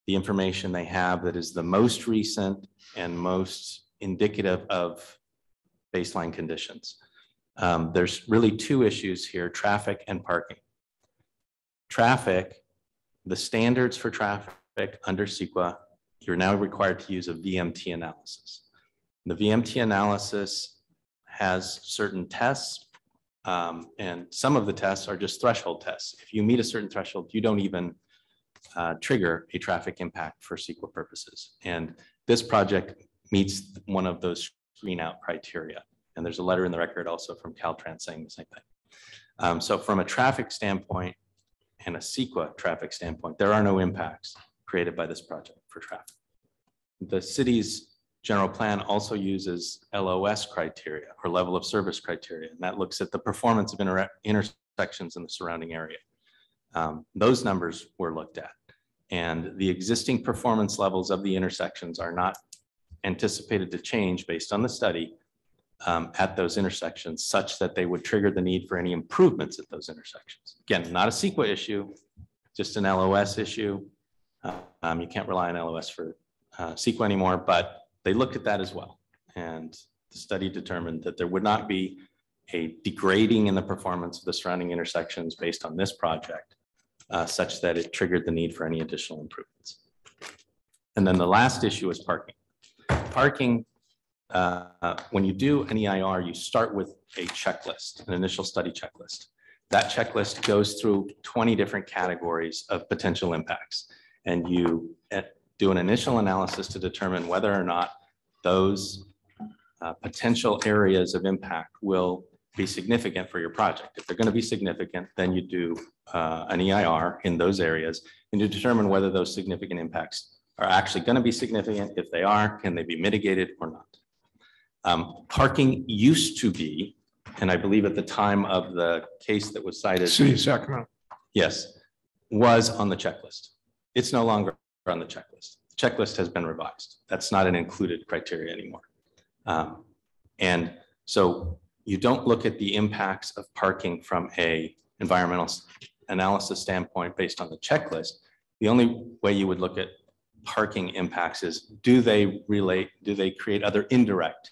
the information they have that is the most recent and most indicative of baseline conditions. There's really two issues here, traffic and parking. Traffic, the standards for traffic under CEQA, you're now required to use a VMT analysis. The VMT analysis has certain tests, and some of the tests are just threshold tests. If you meet a certain threshold, you don't even trigger a traffic impact for CEQA purposes. And this project meets one of those screen out criteria. And there's a letter in the record also from Caltrans saying the same thing. So from a traffic standpoint and a CEQA traffic standpoint, there are no impacts created by this project for traffic. The city's general plan also uses LOS criteria or level of service criteria, and that looks at the performance of intersections in the surrounding area. Those numbers were looked at, and the existing performance levels of the intersections are not anticipated to change based on the study at those intersections such that they would trigger the need for any improvements at those intersections. Again, not a CEQA issue, just an LOS issue. You can't rely on LOS for CEQA anymore, but they looked at that as well. And the study determined that there would not be a degrading in the performance of the surrounding intersections based on this project, such that it triggered the need for any additional improvements. And then the last issue is parking. Parking, when you do an EIR, you start with a checklist, an initial study checklist. That checklist goes through 20 different categories of potential impacts. And you do an initial analysis to determine whether or not those potential areas of impact will be significant for your project. If they're going to be significant, then you do an EIR in those areas and you determine whether those significant impacts are actually going to be significant. If they are, can they be mitigated or not? Parking used to be, and I believe at the time of the case that was cited, City of Sacramento. Yes, was on the checklist. It's no longer on the checklist. The checklist has been revised. That's not an included criteria anymore. And so you don't look at the impacts of parking from a environmental analysis standpoint based on the checklist. The only way you would look at parking impacts is, do they create other indirect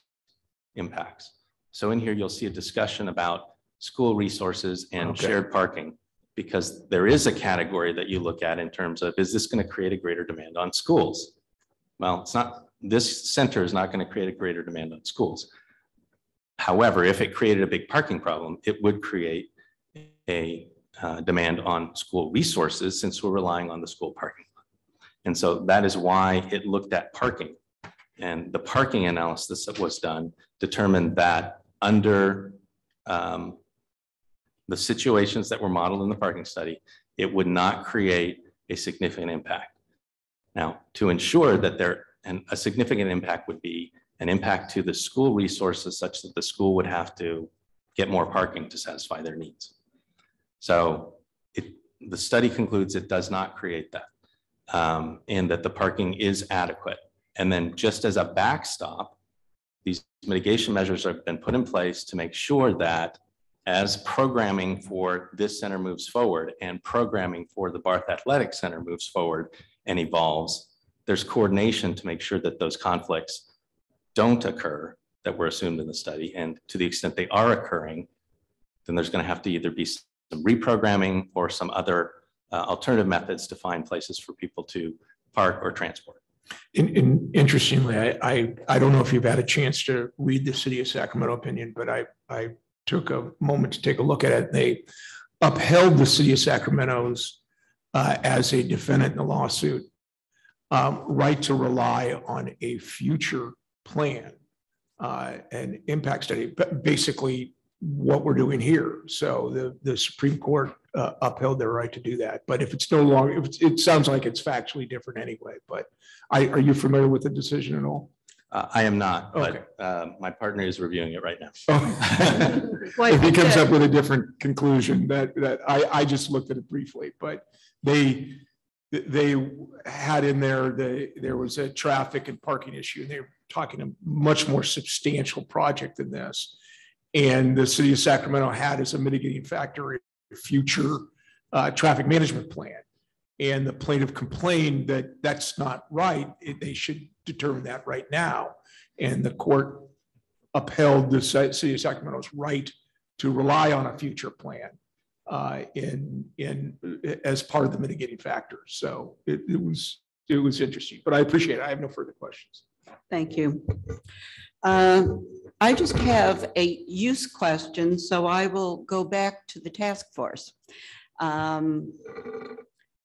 impacts? So in here, you'll see a discussion about school resources and shared parking, because there is a category that you look at in terms of, is this going to create a greater demand on schools? Well, it's not, this center is not going to create a greater demand on schools. However, if it created a big parking problem, it would create a demand on school resources, since we're relying on the school parking lot. And so that is why it looked at parking. And the parking analysis that was done determined that under the situations that were modeled in the parking study, it would not create a significant impact. Now, to ensure that a significant impact would be an impact to the school resources such that the school would have to get more parking to satisfy their needs. So the study concludes it does not create that, and that the parking is adequate. And then just as a backstop, these mitigation measures have been put in place to make sure that as programming for this center moves forward and programming for the Barth Athletic Center moves forward and evolves, there's coordination to make sure that those conflicts don't occur that were assumed in the study. And to the extent they are occurring, then there's going to have to either be some reprogramming or some other alternative methods to find places for people to park or transport. Interestingly, I don't know if you've had a chance to read the City of Sacramento opinion, but I took a moment to take a look at it. They upheld the City of Sacramento's as a defendant in the lawsuit right to rely on a future plan and impact study, but basically what we're doing here. So the Supreme Court upheld their right to do that. But if it's no longer, it sounds like it's factually different anyway. But are you familiar with the decision at all? I am not, Okay. but my partner is reviewing it right now. If he comes up with a different conclusion, that I just looked at it briefly, but they had in there was a traffic and parking issue, and they were talking a much more substantial project than this. And the City of Sacramento had as a mitigating factor a future traffic management plan. and the plaintiff complained that that's not right, they should determine that right now. And the court upheld the city of Sacramento's right to rely on a future plan as part of the mitigating factors. So it was interesting, but I appreciate it. I have no further questions. Thank you. I just have a use question, so I will go back to the task force.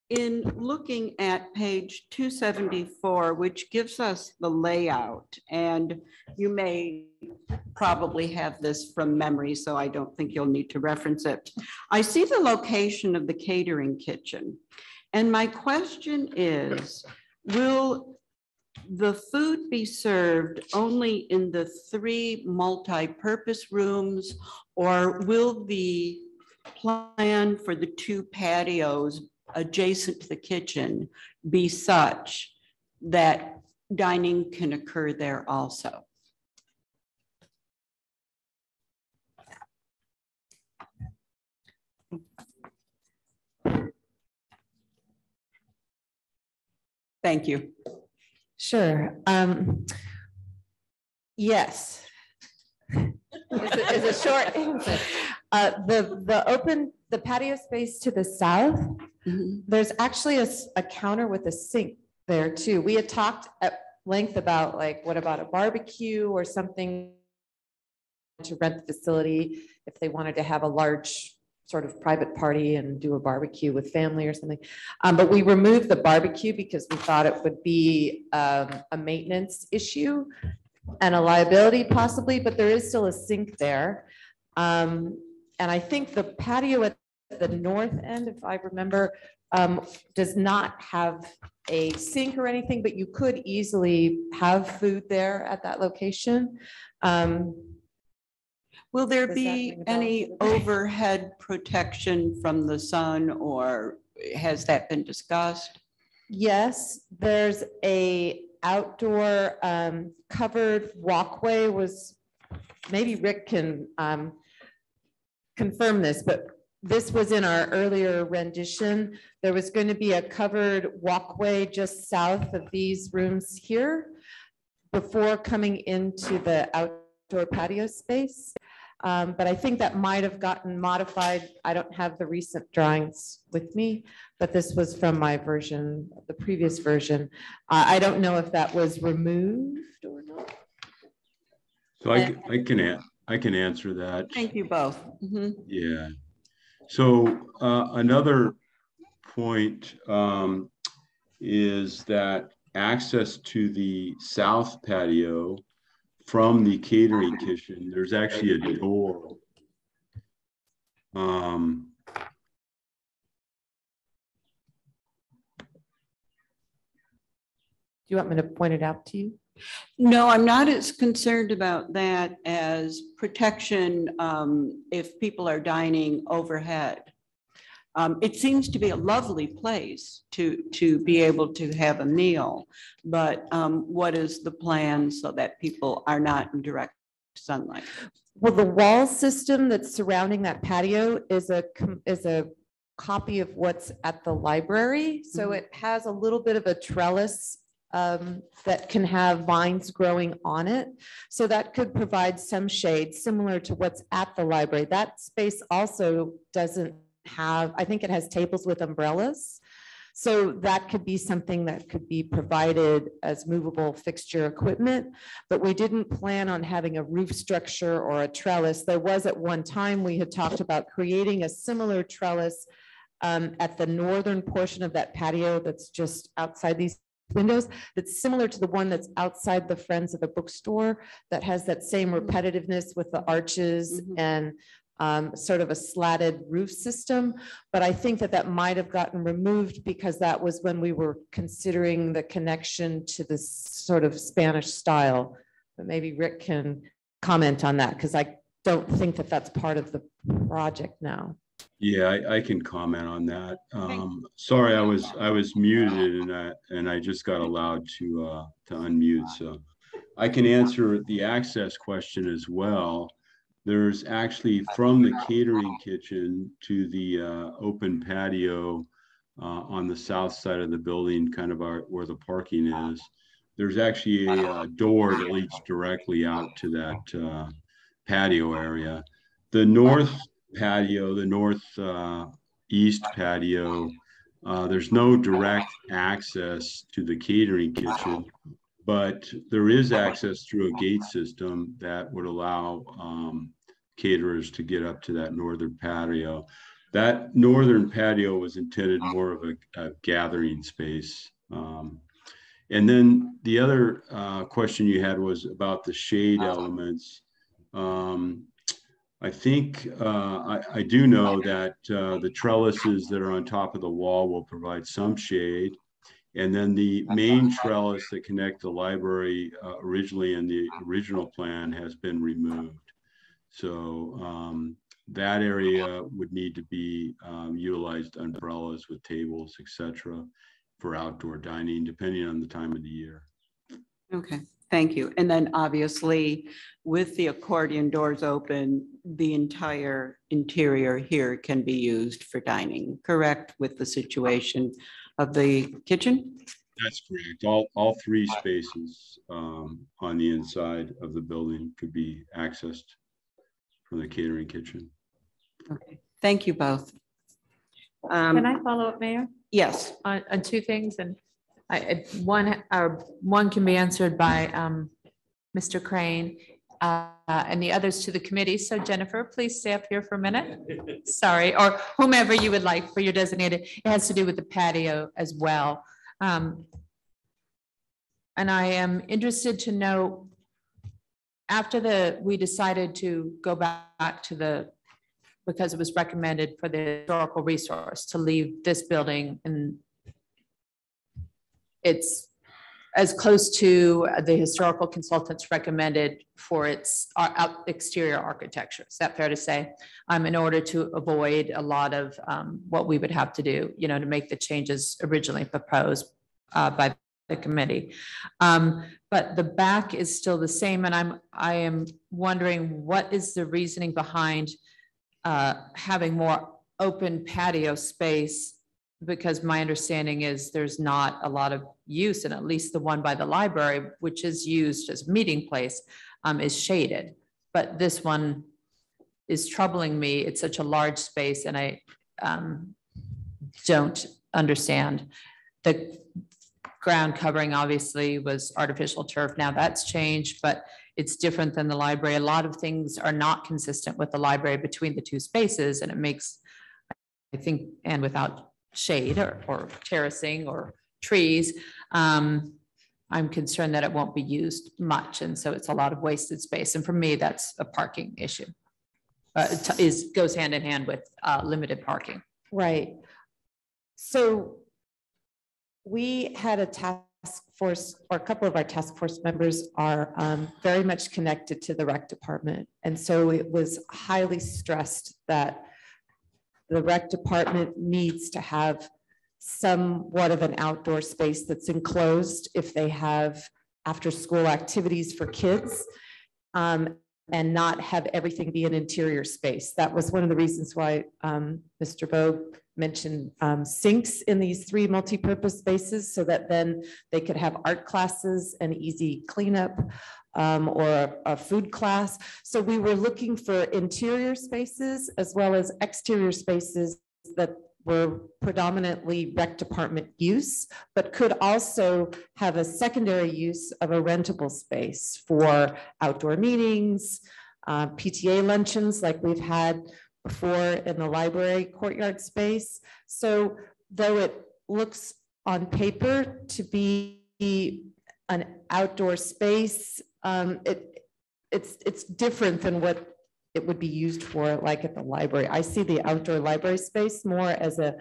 In looking at page 274, which gives us the layout, and you may probably have this from memory, so I don't think you'll need to reference it. I see the location of the catering kitchen, and my question is, will the food be served only in the 3 multi-purpose rooms, or will the plan for the 2 patios adjacent to the kitchen be such that dining can occur there also? Thank you. Sure. Yes. Is a short answer. The patio space to the south, there's actually a counter with a sink there too. We had talked at length about, like, what about a barbecue or something to rent the facility if they wanted to have a large sort of private party and do a barbecue with family or something. But we removed the barbecue because we thought it would be a maintenance issue and a liability possibly, but there is still a sink there. And I think the patio at the north end, if I remember, does not have a sink or anything, but you could easily have food there at that location. Will there be any overhead protection from the sun, or has that been discussed? Yes, there's a outdoor covered walkway. Maybe Rick can confirm this, but this was in our earlier rendition. There was going to be a covered walkway just south of these rooms here before coming into the outdoor patio space. But I think that might have gotten modified. I don't have the recent drawings with me, but this was from my version, the previous version. I don't know if that was removed or not. So I can answer that. Thank you both. Yeah. So another point is that access to the south patio from the catering kitchen, there's actually a door. Do you want me to point it out to you? No, I'm not as concerned about that as protection if people are dining overhead. It seems to be a lovely place to be able to have a meal, but what is the plan so that people are not in direct sunlight? Well, the wall system that's surrounding that patio is a copy of what's at the library. So it has a little bit of a trellis that can have vines growing on it. So that could provide some shade similar to what's at the library. That space also doesn't have, I think it has tables with umbrellas. So that could be something that could be provided as movable fixture equipment, but we didn't plan on having a roof structure or a trellis. There was at one time, we had talked about creating a similar trellis at the northern portion of that patio that's just outside these windows, that's similar to the one that's outside the Friends of the Bookstore, that has that same repetitiveness with the arches and sort of a slatted roof system. But I think that might have gotten removed because that was when we were considering the connection to this sort of Spanish style. But maybe Rick can comment on that, because I don't think that that's part of the project now. Yeah, I can comment on that. Sorry, I was muted and I just got allowed to unmute. So I can answer the access question as well. There's actually from the catering kitchen to the open patio, on the south side of the building, kind of where the parking is. There's actually a door that leads directly out to that patio area. The north patio, the north east patio, there's no direct access to the catering kitchen, but there is access through a gate system that would allow caterers to get up to that northern patio. That northern patio was intended more of a gathering space. And then the other question you had was about the shade elements. I think I do know that the trellises that are on top of the wall will provide some shade. And then the main trellis that connect the library originally in the original plan has been removed. So that area would need to be utilized umbrellas with tables, etc., for outdoor dining, depending on the time of the year. Okay, thank you. And then obviously with the accordion doors open, the entire interior here can be used for dining, correct, with the situation of the kitchen? That's correct. All three spaces on the inside of the building could be accessed from the catering kitchen. Okay, thank you both. Can I follow up, Mayor? Yes. On two things, and one can be answered by Mr. Crane, and the others to the committee. So Jennifer, please stay up here for a minute. Sorry, or whomever you would like for your designated. It has to do with the patio as well. And I am interested to know, after we decided to go back to because it was recommended for the historical resource to leave this building, and it's as close to the historical consultants recommended for its exterior architecture. Is that fair to say? In order to avoid a lot of what we would have to do, to make the changes originally proposed by the committee. But the back is still the same, and I am wondering what is the reasoning behind having more open patio space, because my understanding is there's not a lot of use, and at least the one by the library, which is used as a meeting place, is shaded. But this one is troubling me. It's such a large space, and I don't understand. The ground covering obviously was artificial turf. Now that's changed, but it's different than the library. A lot of things are not consistent with the library between the two spaces, and it makes, I think, and without shade or terracing or trees, I'm concerned that it won't be used much. And so it's a lot of wasted space. And for me, that's a parking issue. It goes hand in hand with limited parking. Right. So we had a task force, or a couple of our task force members are very much connected to the rec department. And so it was highly stressed that the rec department needs to have somewhat of an outdoor space that's enclosed if they have after school activities for kids, and not have everything be an interior space. That was one of the reasons why Mr. Vogt mentioned sinks in these three multi-purpose spaces, so that then they could have art classes and easy cleanup, or a food class. So we were looking for interior spaces as well as exterior spaces that were predominantly rec department use, but could also have a secondary use of a rentable space for outdoor meetings, PTA luncheons like we've had before in the library courtyard space. So though it looks on paper to be an outdoor space, it's different than what it would be used for, like at the library. I see the outdoor library space more as a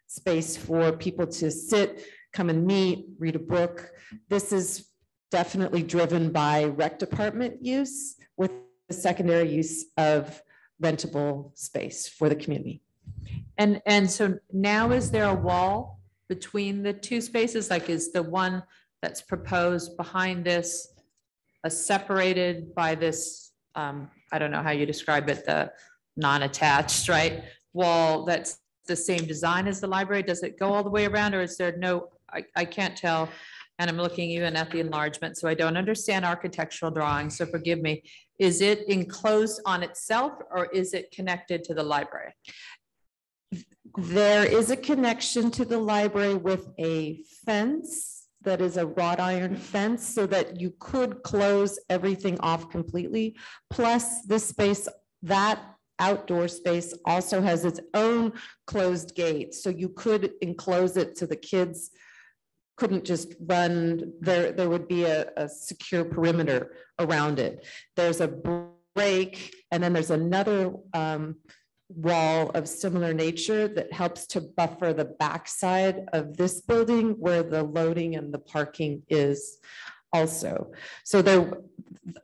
space for people to sit, come and meet, read a book. This is definitely driven by rec department use with the secondary use of rentable space for the community. And so now, is there a wall between the two spaces? Like, is the one that's proposed behind this separated by this, I don't know how you describe it, the non-attached, right, wall that's the same design as the library? Does it go all the way around, or is there no, I can't tell. And I'm looking even at the enlargement, so I don't understand architectural drawings, so forgive me. Is it enclosed on itself, or is it connected to the library? There is a connection to the library with a fence that is a wrought iron fence so that you could close everything off completely. Plus this space, that outdoor space also has its own closed gate. So you could enclose it so the kids couldn't just run. There would be a secure perimeter around it. There's a break, and then there's another wall of similar nature that helps to buffer the backside of this building where the loading and the parking is also. So there,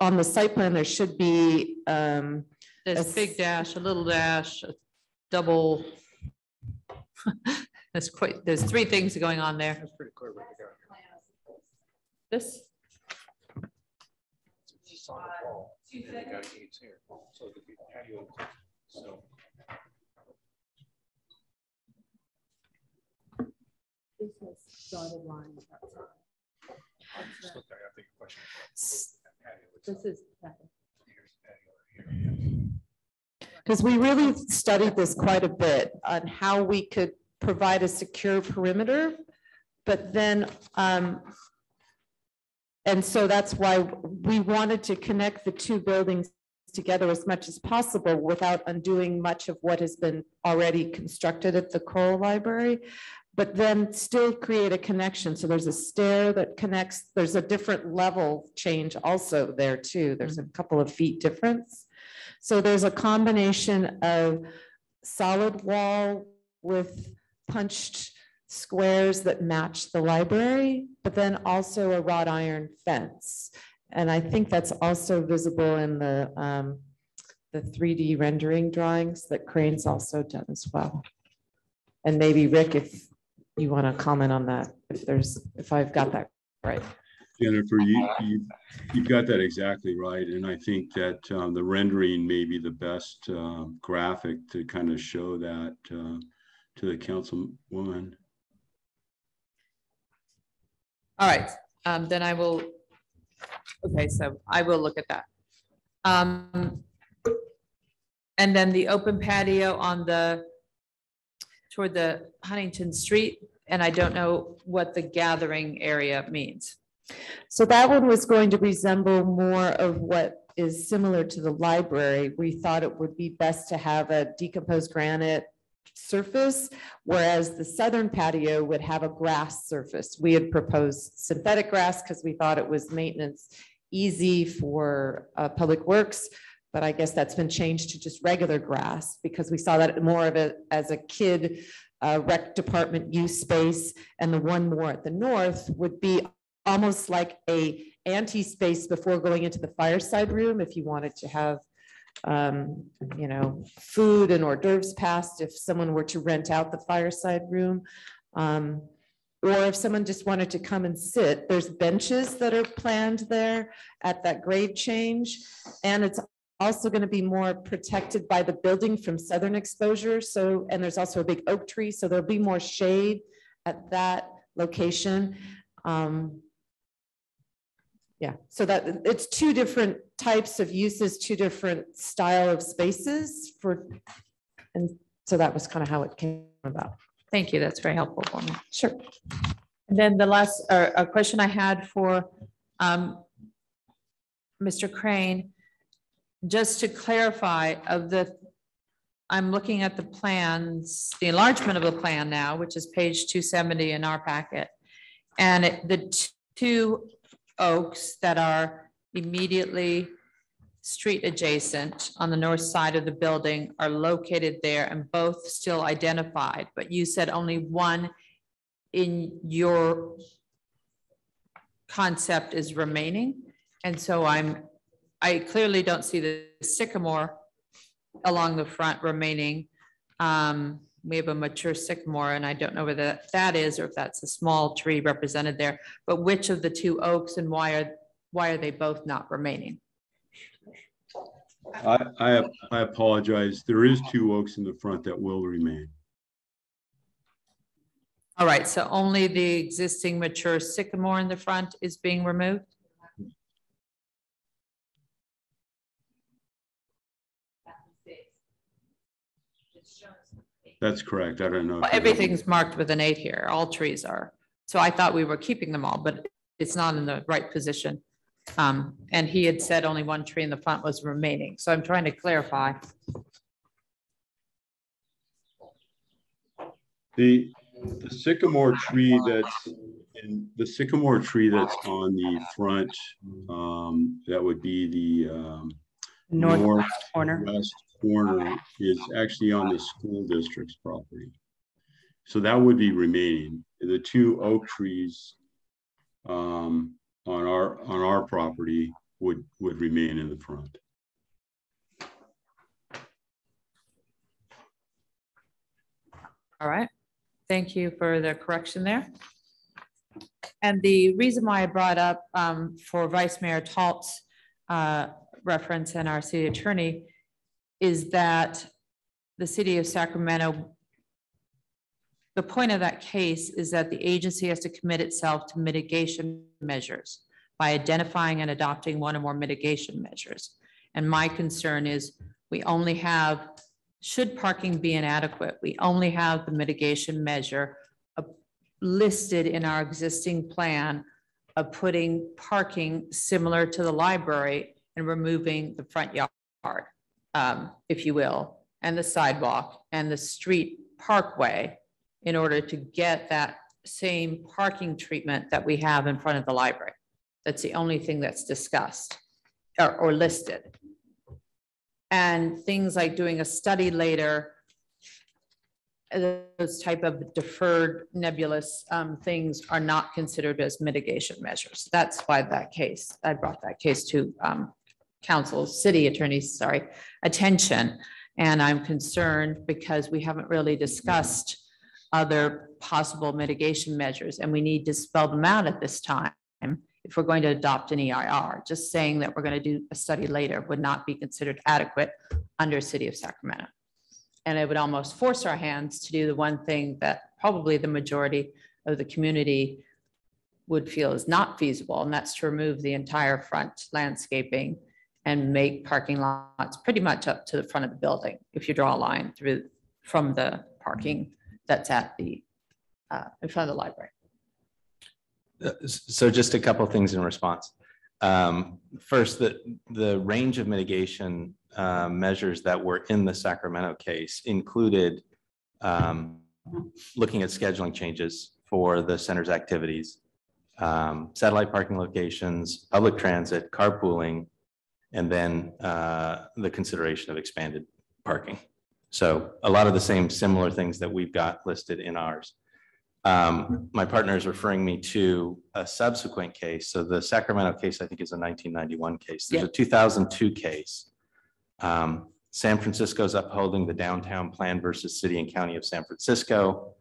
on the site plan, there should be there's a big dash, a little dash, a double. There's three things going on there. That's pretty clear. This. Because we really studied this quite a bit on how we could provide a secure perimeter, but then, and so that's why we wanted to connect the two buildings together as much as possible without undoing much of what has been already constructed at the Kroll Library, but then still create a connection. So there's a stair that connects, there's a different level change also there too. There's a couple of feet difference. So there's a combination of solid wall with punched squares that match the library, but then also a wrought iron fence. And I think that's also visible in the 3D rendering drawings that Crane's also done as well. And maybe Rick, if you want to comment on that, if I've got that right. Jennifer, you've got that exactly right. And I think that the rendering may be the best graphic to kind of show that to the councilwoman. All right, then I will, okay, so I will look at that. And then the open patio on toward the Huntington Street, and I don't know what the gathering area means. So that one was going to resemble more of what is similar to the library. We thought it would be best to have a decomposed granite surface, whereas the southern patio would have a grass surface. We had proposed synthetic grass because we thought it was maintenance easy for public works, but I guess that's been changed to just regular grass because we saw that more of it as a kid rec department use space. And the one more at the north would be almost like a ante space before going into the fireside room if you wanted to have you know, food and hors d'oeuvres passed if someone were to rent out the fireside room. Or if someone just wanted to come and sit, there's benches that are planned there at that grade change. And it's also going to be more protected by the building from southern exposure. So, and there's also a big oak tree, so there'll be more shade at that location. Yeah, so that it's two different types of uses, two different style of spaces for, and so that was kind of how it came about. Thank you, that's very helpful for me. Sure. And then the last a question I had for Mr. Crane, just to clarify I'm looking at the plans, the enlargement of the plan now, which is page 270 in our packet. And the two oaks that are immediately street adjacent on the north side of the building are located there and both still identified, but you said only one in your concept is remaining. And so I clearly don't see the sycamore along the front remaining. We have a mature sycamore and I don't know whether that is or if that's a small tree represented there, but which of the two oaks and why are they both not remaining? I apologize. There is two oaks in the front that will remain. All right, so only the existing mature sycamore in the front is being removed? That's correct. I don't know. Well, everything's marked with an 8 here. All trees are. So I thought we were keeping them all, but it's not in the right position. And he had said only one tree in the front was remaining. So I'm trying to clarify. The sycamore tree that's the sycamore tree that's on the front, that would be the northwest corner is actually on the school district's property. So that would be remaining. The 2 oak trees on our property would remain in the front. All right. Thank you for the correction there. And the reason why I brought up for Vice Mayor Talt's reference and our city attorney is that the city of Sacramento, the point of that case is that the agency has to commit itself to mitigation measures by identifying and adopting one or more mitigation measures. And my concern is we only have, should parking be inadequate, we only have the mitigation measure listed in our existing plan of putting parking similar to the library and removing the front yard, if you will, and the sidewalk and the street parkway in order to get that same parking treatment that we have in front of the library. That's the only thing that's discussed or listed. And things like doing a study later, those type of deferred nebulous things are not considered as mitigation measures. That's why that case, I brought that case to city attorney's, attention. And I'm concerned because we haven't really discussed other possible mitigation measures, and we need to spell them out at this time if we're going to adopt an EIR. Just saying that we're going to do a study later would not be considered adequate under City of Sacramento. And it would almost force our hands to do the one thing that probably the majority of the community would feel is not feasible, and that's to remove the entire front landscaping and make parking lots pretty much up to the front of the building if you draw a line through from the parking that's at the in front of the library. So just a couple of things in response. First, the range of mitigation measures that were in the Sacramento case included looking at scheduling changes for the center's activities, satellite parking locations, public transit, carpooling, and then the consideration of expanded parking. So a lot of the same similar things that we've got listed in ours. My partner is referring me to a subsequent case. So the Sacramento case, I think, is a 1991 case. There's a 2002 case. San Francisco's upholding the downtown plan versus city and county of San Francisco.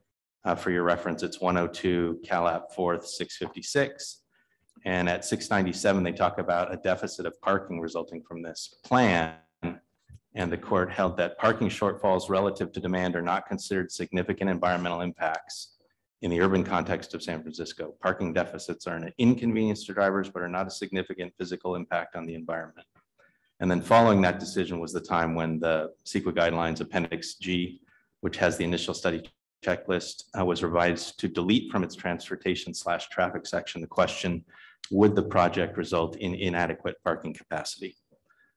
For your reference, it's 102 Calap 4th 656. And at 697, they talk about a deficit of parking resulting from this plan. And the court held that parking shortfalls relative to demand are not considered significant environmental impacts in the urban context of San Francisco. Parking deficits are an inconvenience to drivers, but are not a significant physical impact on the environment. And then following that decision was the time when the CEQA guidelines Appendix G, which has the initial study checklist, was revised to delete from its transportation/traffic section the question, would the project result in inadequate parking capacity?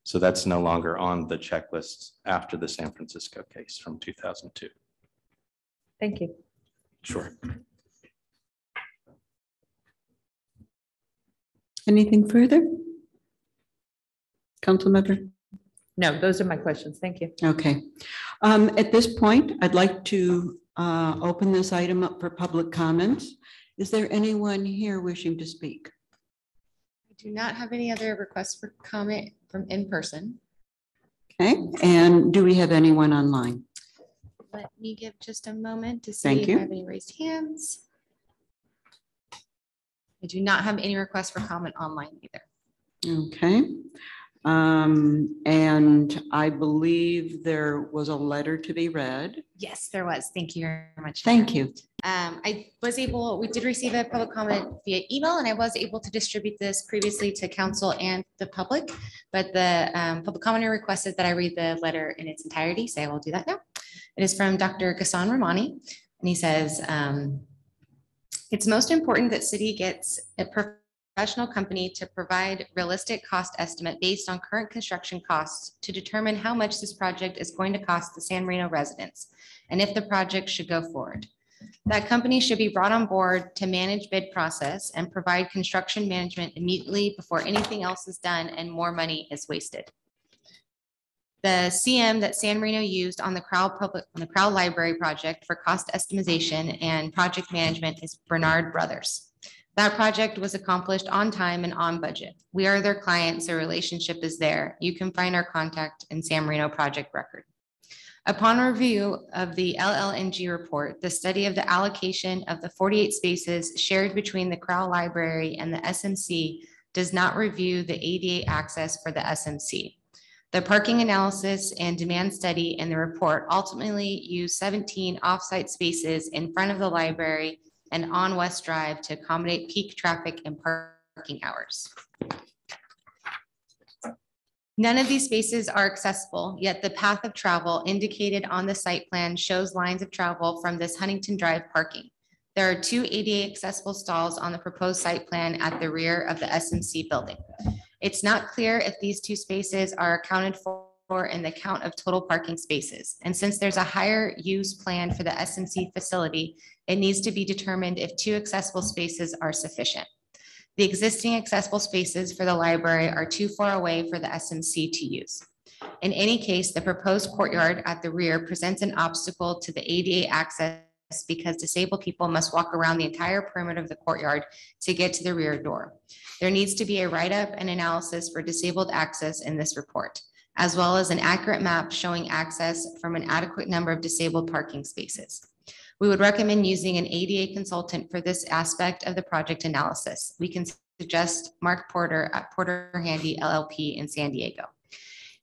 So that's no longer on the checklist after the San Francisco case from 2002. Thank you. Sure. Anything further? Councilmember? No, those are my questions. Thank you. Okay. At this point, I'd like to open this item up for public comments. Is there anyone here wishing to speak? I do not have any other requests for comment from in person. Okay, and do we have anyone online? Let me give just a moment to see Thank if you. I have any raised hands. I do not have any requests for comment online either. Okay. And I believe there was a letter to be read. Yes, there was. Thank you very much. Thank you. we did receive a public comment via email, and I was able to distribute this previously to council and the public, but the public commenter requested that I read the letter in its entirety, so I will do that now. It is from Dr. Ghassan Rahmani, and he says, it's most important that city gets a professional company to provide realistic cost estimate based on current construction costs to determine how much this project is going to cost the San Marino residents, and if the project should go forward. That company should be brought on board to manage bid process and provide construction management immediately before anything else is done and more money is wasted. The CM that San Marino used on the Crowell Library project for cost estimation and project management is Bernard Brothers. That project was accomplished on time and on budget. We are their clients, their relationship is there. You can find our contact in San Marino project record. Upon review of the LLNG report, the study of the allocation of the 48 spaces shared between the Crowell Library and the SMC does not review the ADA access for the SMC. The parking analysis and demand study in the report ultimately used 17 offsite spaces in front of the library and on West Drive to accommodate peak traffic and parking hours. None of these spaces are accessible, yet the path of travel indicated on the site plan shows lines of travel from this Huntington Drive parking. There are 2 ADA accessible stalls on the proposed site plan at the rear of the SMC building. It's not clear if these 2 spaces are accounted for in the count of total parking spaces. And since there's a higher use plan for the SMC facility, it needs to be determined if 2 accessible spaces are sufficient. The existing accessible spaces for the library are too far away for the SMC to use. In any case, the proposed courtyard at the rear presents an obstacle to the ADA access because disabled people must walk around the entire perimeter of the courtyard to get to the rear door. There needs to be a write-up and analysis for disabled access in this report, as well as an accurate map showing access from an adequate number of disabled parking spaces. We would recommend using an ADA consultant for this aspect of the project analysis. We can suggest Mark Porter at Porter Handy LLP in San Diego.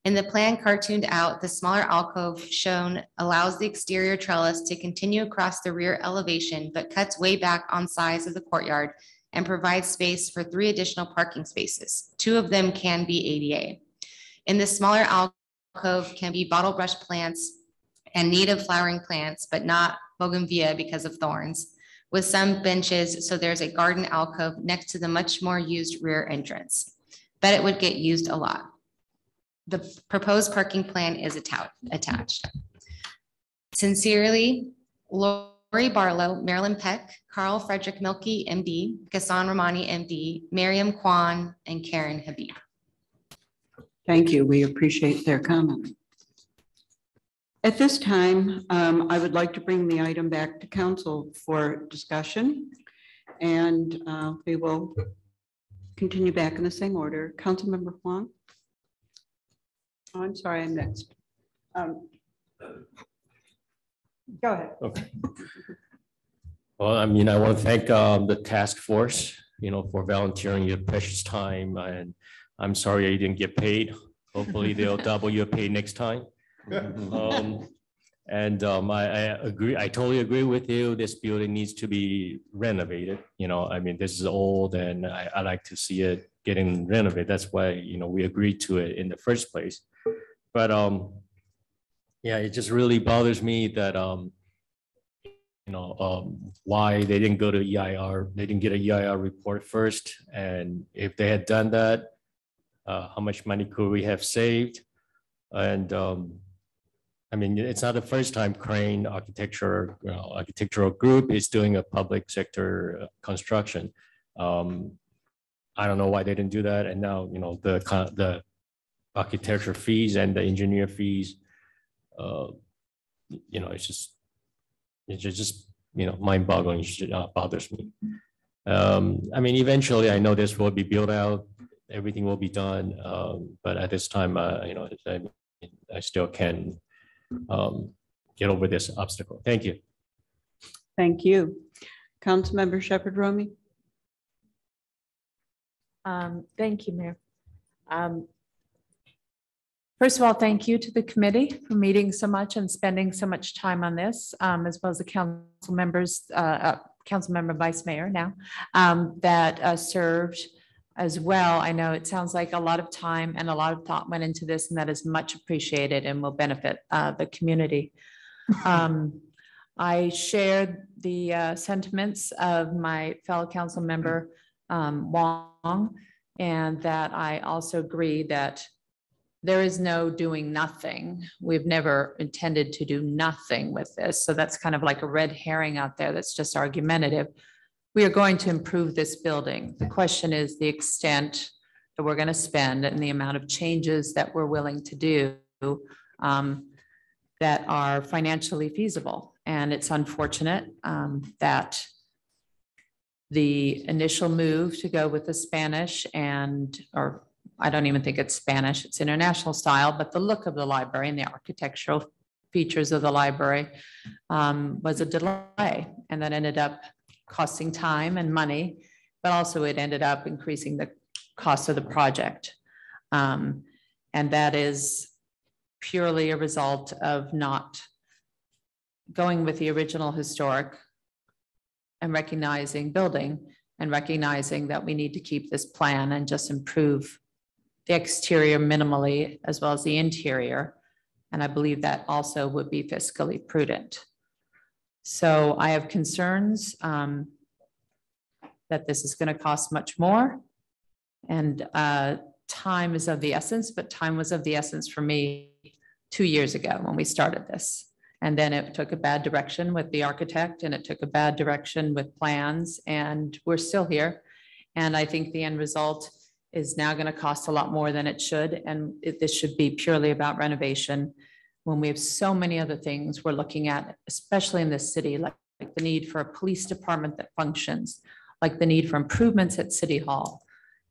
In the plan cartooned out, the smaller alcove shown allows the exterior trellis to continue across the rear elevation, but cuts way back on size of the courtyard and provides space for 3 additional parking spaces. 2 of them can be ADA. In the smaller alcove can be bottle brush plants and native flowering plants, but not bougainvillea because of thorns, with some benches, so there's a garden alcove next to the much more used rear entrance. Bet it would get used a lot. The proposed parking plan is attached. Sincerely, Lori Barlow, Marilyn Peck, Carl Frederick Milkey, MD, Ghassan Rahmani, MD, Miriam Kwan, and Karen Habib. Thank you. We appreciate their comment. At this time, I would like to bring the item back to council for discussion, and we will continue back in the same order. Councilmember Huang. Oh, I'm sorry, I'm next. Go ahead. Okay. Well, I mean, I want to thank the task force, for volunteering your precious time, and I'm sorry you didn't get paid. Hopefully they'll double your pay next time. I agree. I totally agree with you. This building needs to be renovated. I mean, this is old, and I like to see it getting renovated. That's why we agreed to it in the first place. But yeah, it just really bothers me that why they didn't go to EIR. They didn't get an EIR report first, and if they had done that, how much money could we have saved? And I mean, it's not the first time Crane Architectural Group is doing a public sector construction. I don't know why they didn't do that. And now, the architecture fees and the engineer fees, it's just mind-boggling. Bothers me. I mean, eventually, I know this will be built out. Everything will be done. But at this time, I still can get over this obstacle. Thank you. Thank you. Councilmember Shepherd Romey. Thank you, Mayor. First of all, thank you to the committee for meeting so much and spending so much time on this, as well as the council members, council member vice mayor now, that served as well. I know it sounds like a lot of time and a lot of thought went into this, and that is much appreciated and will benefit the community. I shared the sentiments of my fellow council member Wong, and that I also agree that there is no doing nothing. We've never intended to do nothing with this. So that's kind of like a red herring out there that's just argumentative. We are going to improve this building. The question is the extent that we're going to spend and the amount of changes that we're willing to do that are financially feasible. And it's unfortunate that the initial move to go with the Spanish or I don't even think it's Spanish, it's international style, but the look of the library and the architectural features of the library was a delay. And that ended up costing time and money, but also it ended up increasing the cost of the project. And that is purely a result of not going with the original historic and recognizing that we need to keep this plan and just improve the exterior minimally as well as the interior. And I believe that also would be fiscally prudent. So I have concerns that this is going to cost much more, and time is of the essence, but time was of the essence for me 2 years ago when we started this. And then it took a bad direction with the architect, and it took a bad direction with plans, and we're still here. And I think the end result is now going to cost a lot more than it should. And this should be purely about renovation when we have so many other things we're looking at, especially in this city, like the need for a police department that functions, like the need for improvements at City Hall,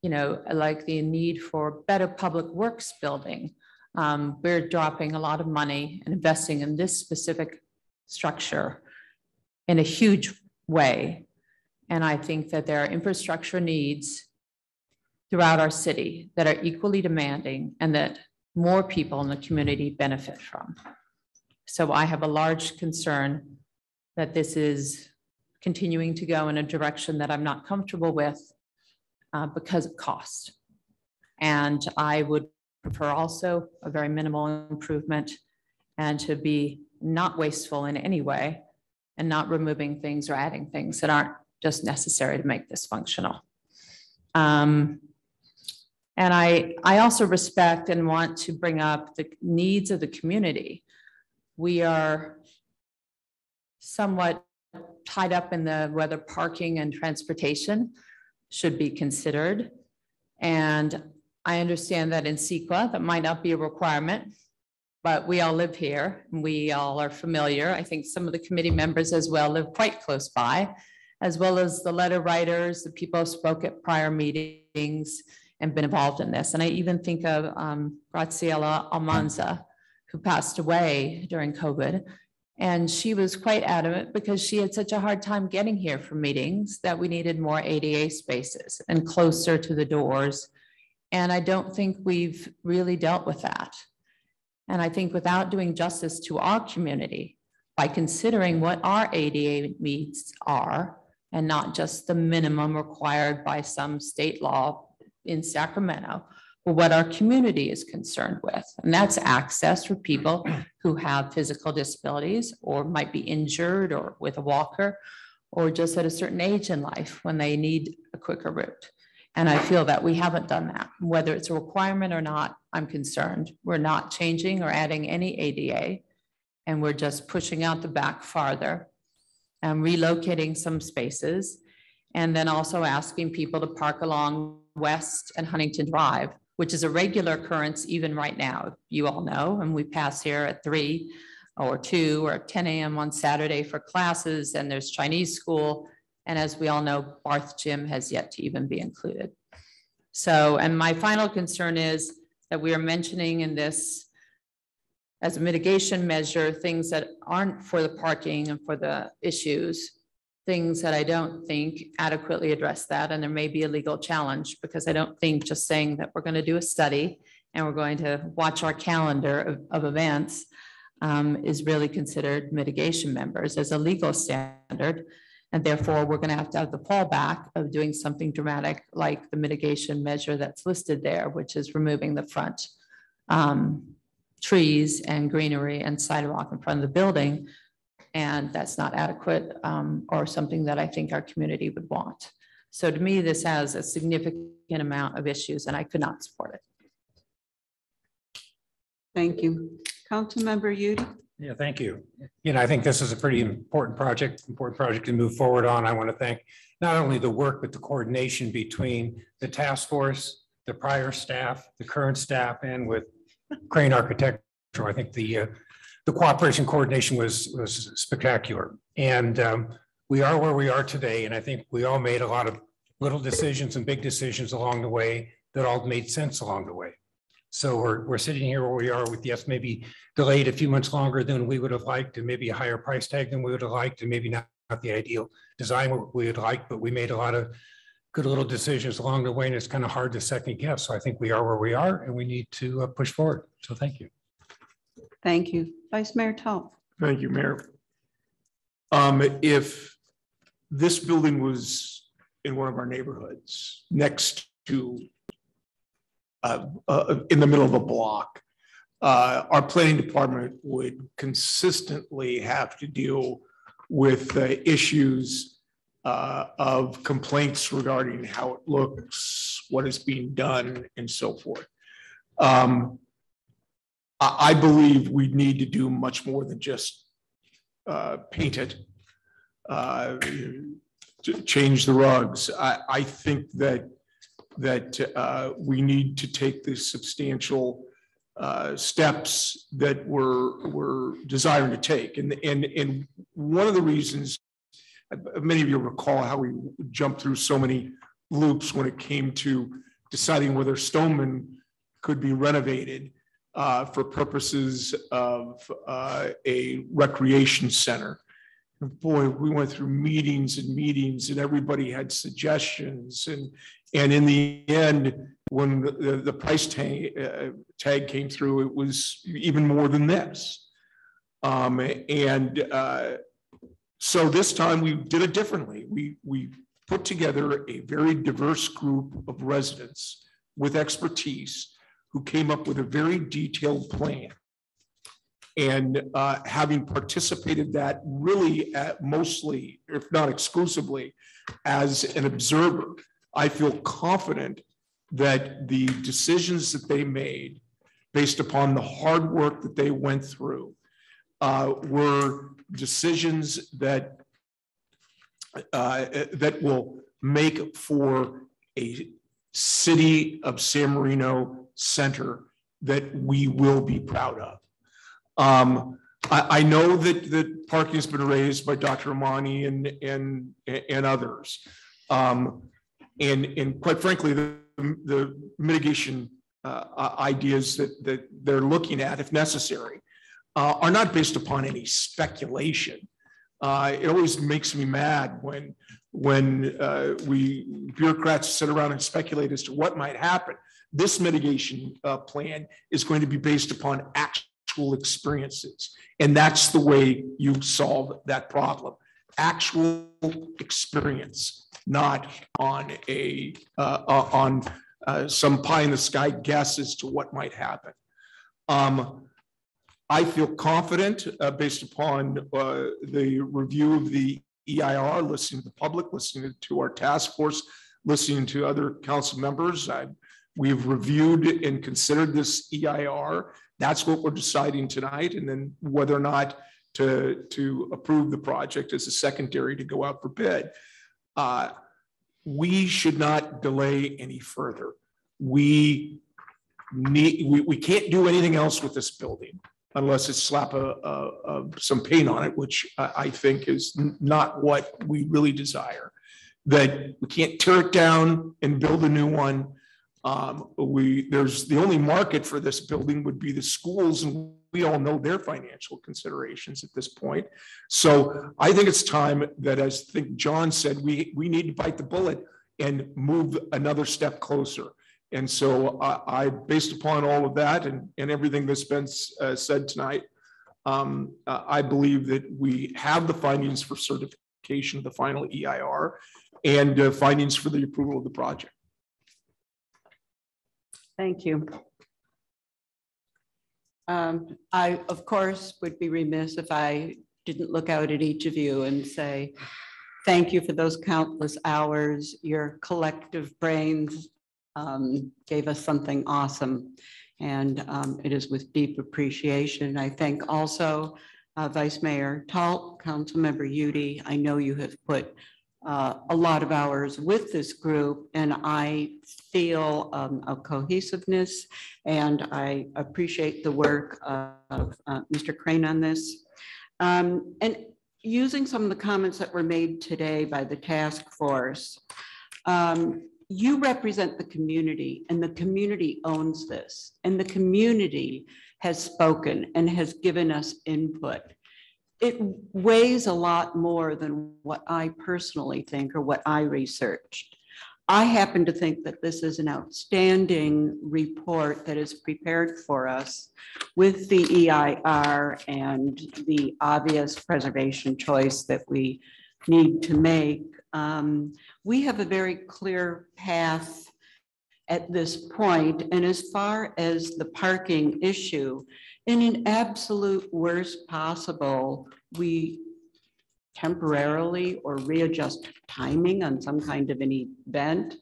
like the need for better public works building. We're dropping a lot of money and investing in this specific structure in a huge way. And I think that there are infrastructure needs throughout our city that are equally demanding and that more people in the community benefit from. So I have a large concern that this is continuing to go in a direction that I'm not comfortable with because of cost. And I would prefer also a very minimal improvement and to be not wasteful in any way and not removing things or adding things that aren't just necessary to make this functional. And I also respect and want to bring up the needs of the community. We are somewhat tied up in whether parking and transportation should be considered. And I understand that in CEQA, that might not be a requirement, but we all live here and we all are familiar. I think some of the committee members as well live quite close by, as well as the letter writers, the people who spoke at prior meetings and been involved in this. And I even think of Graciela Almanza, who passed away during COVID. And she was quite adamant because she had such a hard time getting here for meetings that we needed more ADA spaces and closer to the doors. And I don't think we've really dealt with that. And I think without doing justice to our community, by considering what our ADA needs are, and not just the minimum required by some state law in Sacramento, but what our community is concerned with. And that's access for people who have physical disabilities or might be injured or with a walker, or just at a certain age in life when they need a quicker route. And I feel that we haven't done that. Whether it's a requirement or not, I'm concerned. We're not changing or adding any ADA, and we're just pushing out the back farther and relocating some spaces, and then also asking people to park along West and Huntington Drive, which is a regular occurrence even right now. You all know, and we pass here at 3 or 2 or 10 a.m. on Saturday for classes, and there's Chinese school. And as we all know, Barth Gym has yet to even be included. So, and my final concern is that we are mentioning in this as a mitigation measure, things that aren't for the parking and for the issues, things that I don't think adequately address that. And there may be a legal challenge because I don't think just saying that we're going to do a study and we're going to watch our calendar of events, is really considered mitigation members as a legal standard. And therefore, we're going to have the fallback of doing something dramatic like the mitigation measure that's listed there, which is removing the front trees and greenery and sidewalk in front of the building. And that's not adequate or something that I think our community would want. So to me, this has a significant amount of issues and I could not support it. Thank you. Councilmember Udi. Yeah, thank you. I think this is a pretty important project to move forward on. I want to thank not only the work, but the coordination between the task force, the prior staff, the current staff, and with Crane Architecture. I think the cooperation coordination was spectacular. And we are where we are today. And I think we all made a lot of little decisions and big decisions along the way that all made sense along the way. So we're sitting here where we are with, yes, maybe delayed a few months longer than we would have liked, and maybe a higher price tag than we would have liked, and maybe not the ideal design we would like, but we made a lot of good little decisions along the way, and it's kind of hard to second guess. So I think we are where we are, and we need to push forward. So thank you. Thank you. Vice Mayor Tull. Thank you, Mayor. If this building was in one of our neighborhoods next to in the middle of a block, our planning department would consistently have to deal with issues of complaints regarding how it looks, what is being done, and so forth. I believe we need to do much more than just paint it, change the rugs. I think that we need to take the substantial steps that we're desiring to take. And one of the reasons, many of you recall how we jumped through so many loops when it came to deciding whether Stoneman could be renovated for purposes of a recreation center. Boy, we went through meetings and meetings and everybody had suggestions. And in the end, when the price tag came through, it was even more than this. So this time we did it differently. We put together a very diverse group of residents with expertise who came up with a very detailed plan. And having participated that really mostly, if not exclusively, as an observer, I feel confident that the decisions that they made based upon the hard work that they went through were decisions that will make for a city of San Marino center that we will be proud of. I know that parking has been raised by Dr. Amani and others. And quite frankly, the mitigation ideas that they're looking at, if necessary, are not based upon any speculation. It always makes me mad when we bureaucrats sit around and speculate as to what might happen. This mitigation plan is going to be based upon actual experiences, and that's the way you solve that problem. Actual experience, not on some pie in the sky guess as to what might happen. I feel confident based upon the review of the EIR, listening to the public, listening to our task force, listening to other council members. We've reviewed and considered this EIR. That's what we're deciding tonight, and then whether or not to approve the project as a secondary to go out for bid. We should not delay any further. We can't do anything else with this building unless it's slap some paint on it, which I think is not what we really desire. That we can't tear it down and build a new one. There's the only market for this building would be the schools, and we all know their financial considerations at this point. So I think it's time that, as I think John said, we need to bite the bullet and move another step closer. And so based upon all of that and everything that's been said tonight, I believe that we have the findings for certification of the final EIR and findings for the approval of the project. Thank you. I, of course, would be remiss if I didn't look out at each of you and say, thank you for those countless hours. Your collective brains gave us something awesome. And it is with deep appreciation. I thank also Vice Mayor Talt, Councilmember Udi. I know you have put a lot of hours with this group, and I feel a cohesiveness, and I appreciate the work of Mr. Crane on this. And using some of the comments that were made today by the task force, you represent the community, and the community owns this, and the community has spoken and has given us input. It weighs a lot more than what I personally think or what I researched. I happen to think that this is an outstanding report that is prepared for us with the EIR and the obvious preservation choice that we need to make. We have a very clear path at this point, and as far as the parking issue, in an absolute worst possible, we temporarily or readjust timing on some kind of an event.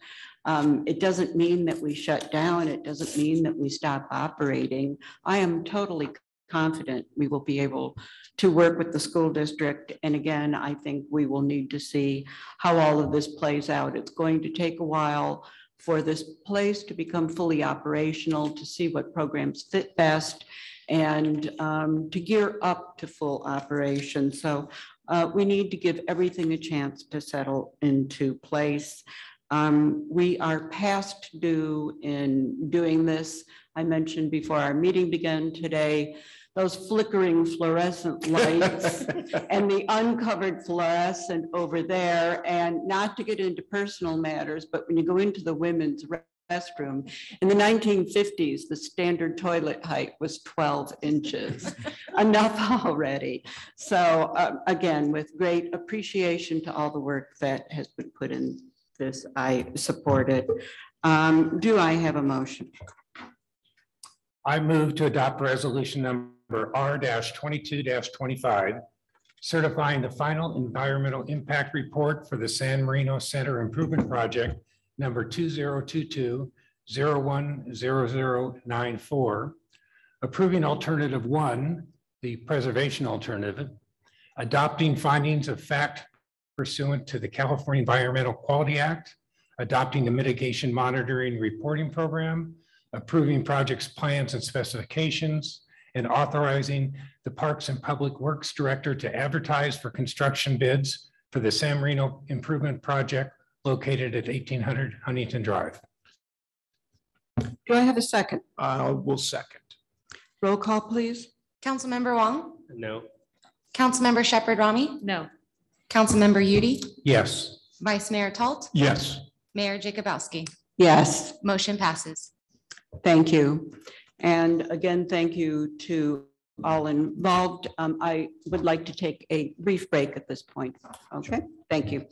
It doesn't mean that we shut down. It doesn't mean that we stop operating. I am totally confident we will be able to work with the school district. And again, I think we will need to see how all of this plays out. It's going to take a while for this place to become fully operational, to see what programs fit best, and to gear up to full operation. So we need to give everything a chance to settle into place. We are past due in doing this. I mentioned before our meeting began today, those flickering fluorescent lights and the uncovered fluorescent over there. And not to get into personal matters, but when you go into the women's restroom, in the 1950s, the standard toilet height was 12 inches. Enough already. So again, with great appreciation to all the work that has been put in this, I support it. Do I have a motion? I move to adopt resolution number R-22-25, certifying the final environmental impact report for the San Marino Center Improvement Project number 2022-010094, approving alternative 1, the preservation alternative, adopting findings of fact pursuant to the California Environmental Quality Act, adopting the mitigation monitoring reporting program, approving projects plans and specifications, and authorizing the Parks and Public Works Director to advertise for construction bids for the San Marino Improvement Project located at 1800 Huntington Drive. Do I have a second? Will second. Roll call, please. Councilmember Wong, No. Councilmember Shepherd Rami, No. Councilmember Udi, Yes. Vice Mayor Talt, Yes. Mayor Jacobowski. Yes. Motion passes. Thank you. And again, thank you to all involved. I would like to take a brief break at this point. Okay, thank you.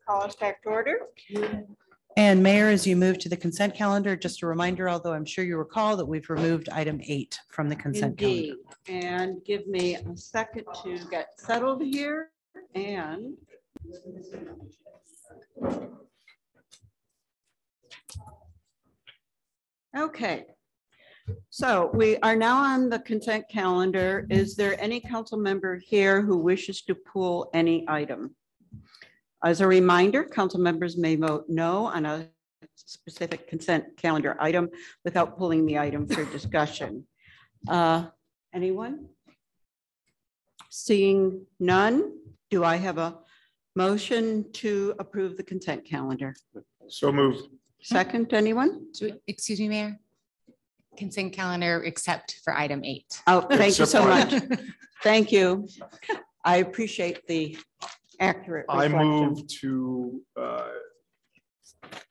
call us back to order. And Mayor, as you move to the consent calendar, just a reminder, although I'm sure you recall that we've removed item 8 from the consent calendar. Indeed. And give me a second to get settled here and okay. So we are now on the consent calendar. Is there any council member here who wishes to pull any item? As a reminder, council members may vote no on a specific consent calendar item without pulling the item for discussion. Anyone? Seeing none, do I have a motion to approve the consent calendar? So moved. Second, anyone? Excuse me, Mayor. Consent calendar except for item 8. Oh, thank you so much. Except Thank you. I appreciate the accurate I reflection. move to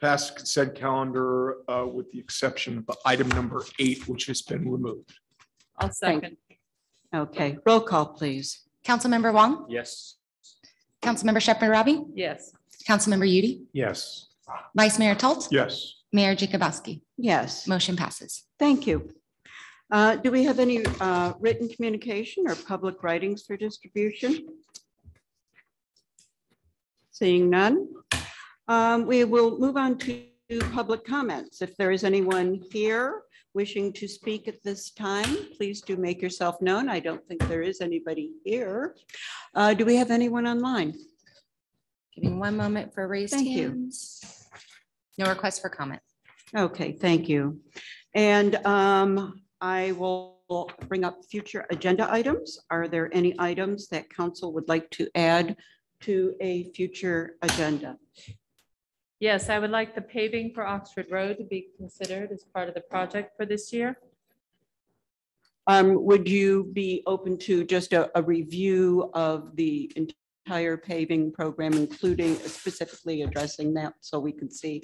pass consent calendar with the exception of item number 8, which has been removed. I'll second. Okay, roll call, please. Councilmember Wong, Yes. Councilmember Shepherd Ravi, Yes. Councilmember Udi, Yes. Vice Mayor Talt, Yes. Mayor Jacobowski. Yes, Motion passes. thank you. Do we have any written communication or public writings for distribution? Seeing none, we will move on to public comments. If there is anyone here wishing to speak at this time, please do make yourself known. I don't think there is anybody here. Do we have anyone online? Giving one moment for raised Thank you. hands. No requests for comment. Okay, thank you. And I will bring up future agenda items. Are there any items that council would like to add to a future agenda? Yes, I would like the paving for Oxford Road to be considered as part of the project for this year. Would you be open to just a review of the entire paving program, including specifically addressing that so we can see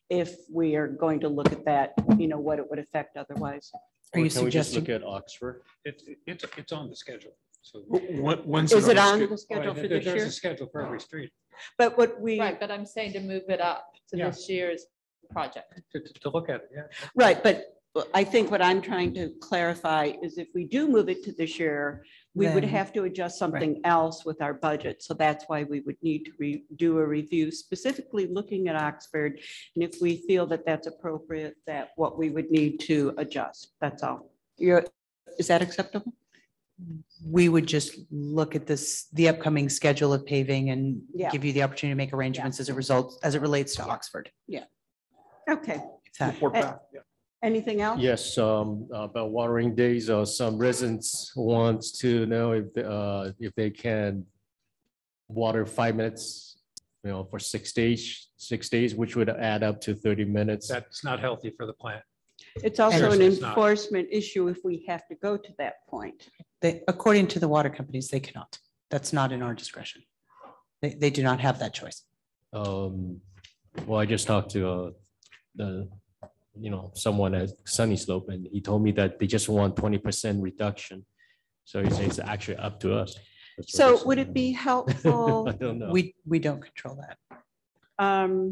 if we are going to look at that, you know, what it would affect otherwise? Are you Can we just suggesting? look at Oxford? It's on the schedule. So When's Is it on the the schedule for There's this year? a schedule for every street But what we, Right, but I'm saying to move it up to Yeah. this year's project. to look at it, yeah. right, but I think what I'm trying to clarify is if we do move it to this year, we would Then- have to adjust something else with our budget. So that's why we would need to do a review specifically looking at Oxford. And if we feel that that's appropriate, that what we would need to adjust, that's all. Is that acceptable? We would just look at the upcoming schedule of paving and Yeah. give you the opportunity to make arrangements as a result, as it relates to Oxford. Okay, If that- report back? Yeah. anything else? Yes, about watering days, some residents wants to know if they can water 5 minutes, you know, for 6 days, which would add up to 30 minutes. That's not healthy for the plant. It's also an It's not. enforcement issue if we have to go to that point. According to the water companies, they cannot. That's not in our discretion. They do not have that choice. Well, I just talked to someone at Sunny Slope, and he told me that they just want 20% reduction. So he says it's actually up to us. That's what So they would said. it be helpful? I don't know. We don't control that.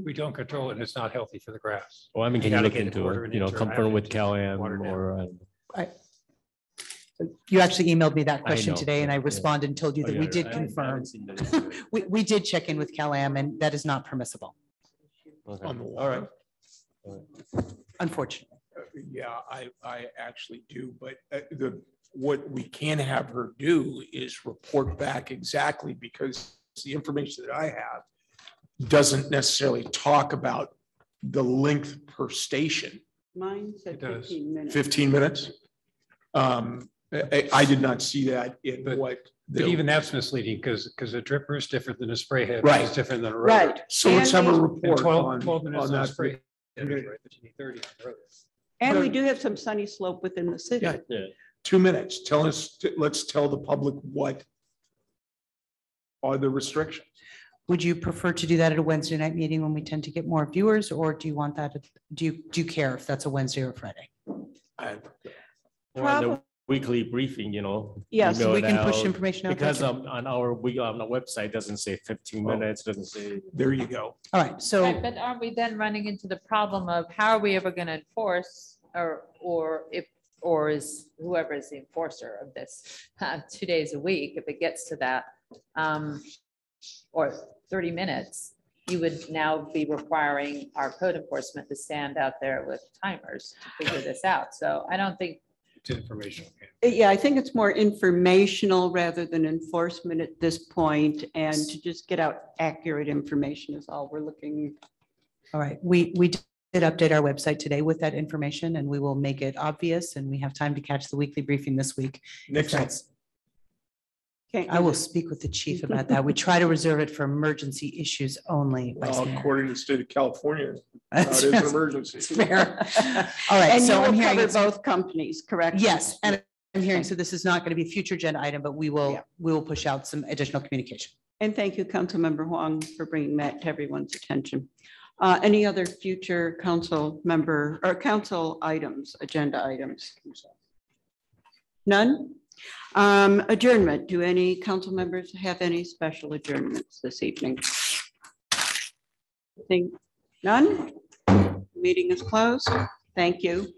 We don't control it and it's not healthy for the grass. Well, I mean, You can you gotta look get it into ordered it, you know, into confirm with it, Cal-Am water down. or, You actually emailed me that I question know, today and I yeah. responded and told you Oh, that yeah, we did I haven't confirm. seen that issue. We did check in with Cal-Am and that is not permissible, Okay. On the All right. unfortunately. Yeah, I actually do, but what we can have her do is report back exactly, because the information that I have doesn't necessarily talk about the length per station. Mine said It does. 15 minutes. 15 minutes? I did not see that in But- what. But even that's misleading because a dripper is different than a spray head. Right. It's different than a rotor. Right. So let's have a And report 12 minutes on on a that. spray head, right, but you need 30 on the rotor. And we do have some sunny slope within the city. Yeah. Yeah. 2 minutes. Let's tell the public what are the restrictions. Would you prefer to do that at a Wednesday night meeting when we tend to get more viewers, or do you want that, do you care if that's a Wednesday or Friday? I- Or on the weekly briefing, Yes, email we it can push out, information out. because on our website, it doesn't say 15 minutes, doesn't say. There you go. All right, so. Right, but aren't we then running into the problem of how are we ever going to enforce or is whoever is the enforcer of this 2 days a week, if it gets to that, or 30 minutes, you would now be requiring our code enforcement to stand out there with timers to figure this out. So I don't think. It's informational. Yeah, I think it's more informational rather than enforcement at this point, and to just get out accurate information is all we're looking. All right, we did update our website today with that information, and we will make it obvious, and we have time to catch the weekly briefing this week. Next time. I will speak with the chief about that. We try to reserve it for emergency issues only. Vice Mayor. According to the state of California, it is an emergency. Fair. All right, And so you I'm will hearing. cover it's- both companies, correct? Yes, and I'm hearing, so this is not going to be a future agenda item, but we will push out some additional communication. And thank you, Councilmember Huang, for bringing that to everyone's attention. Any other future council member or council items, agenda items? None? Adjournment. Do any council members have any special adjournments this evening? Think none? Meeting is closed. Thank you.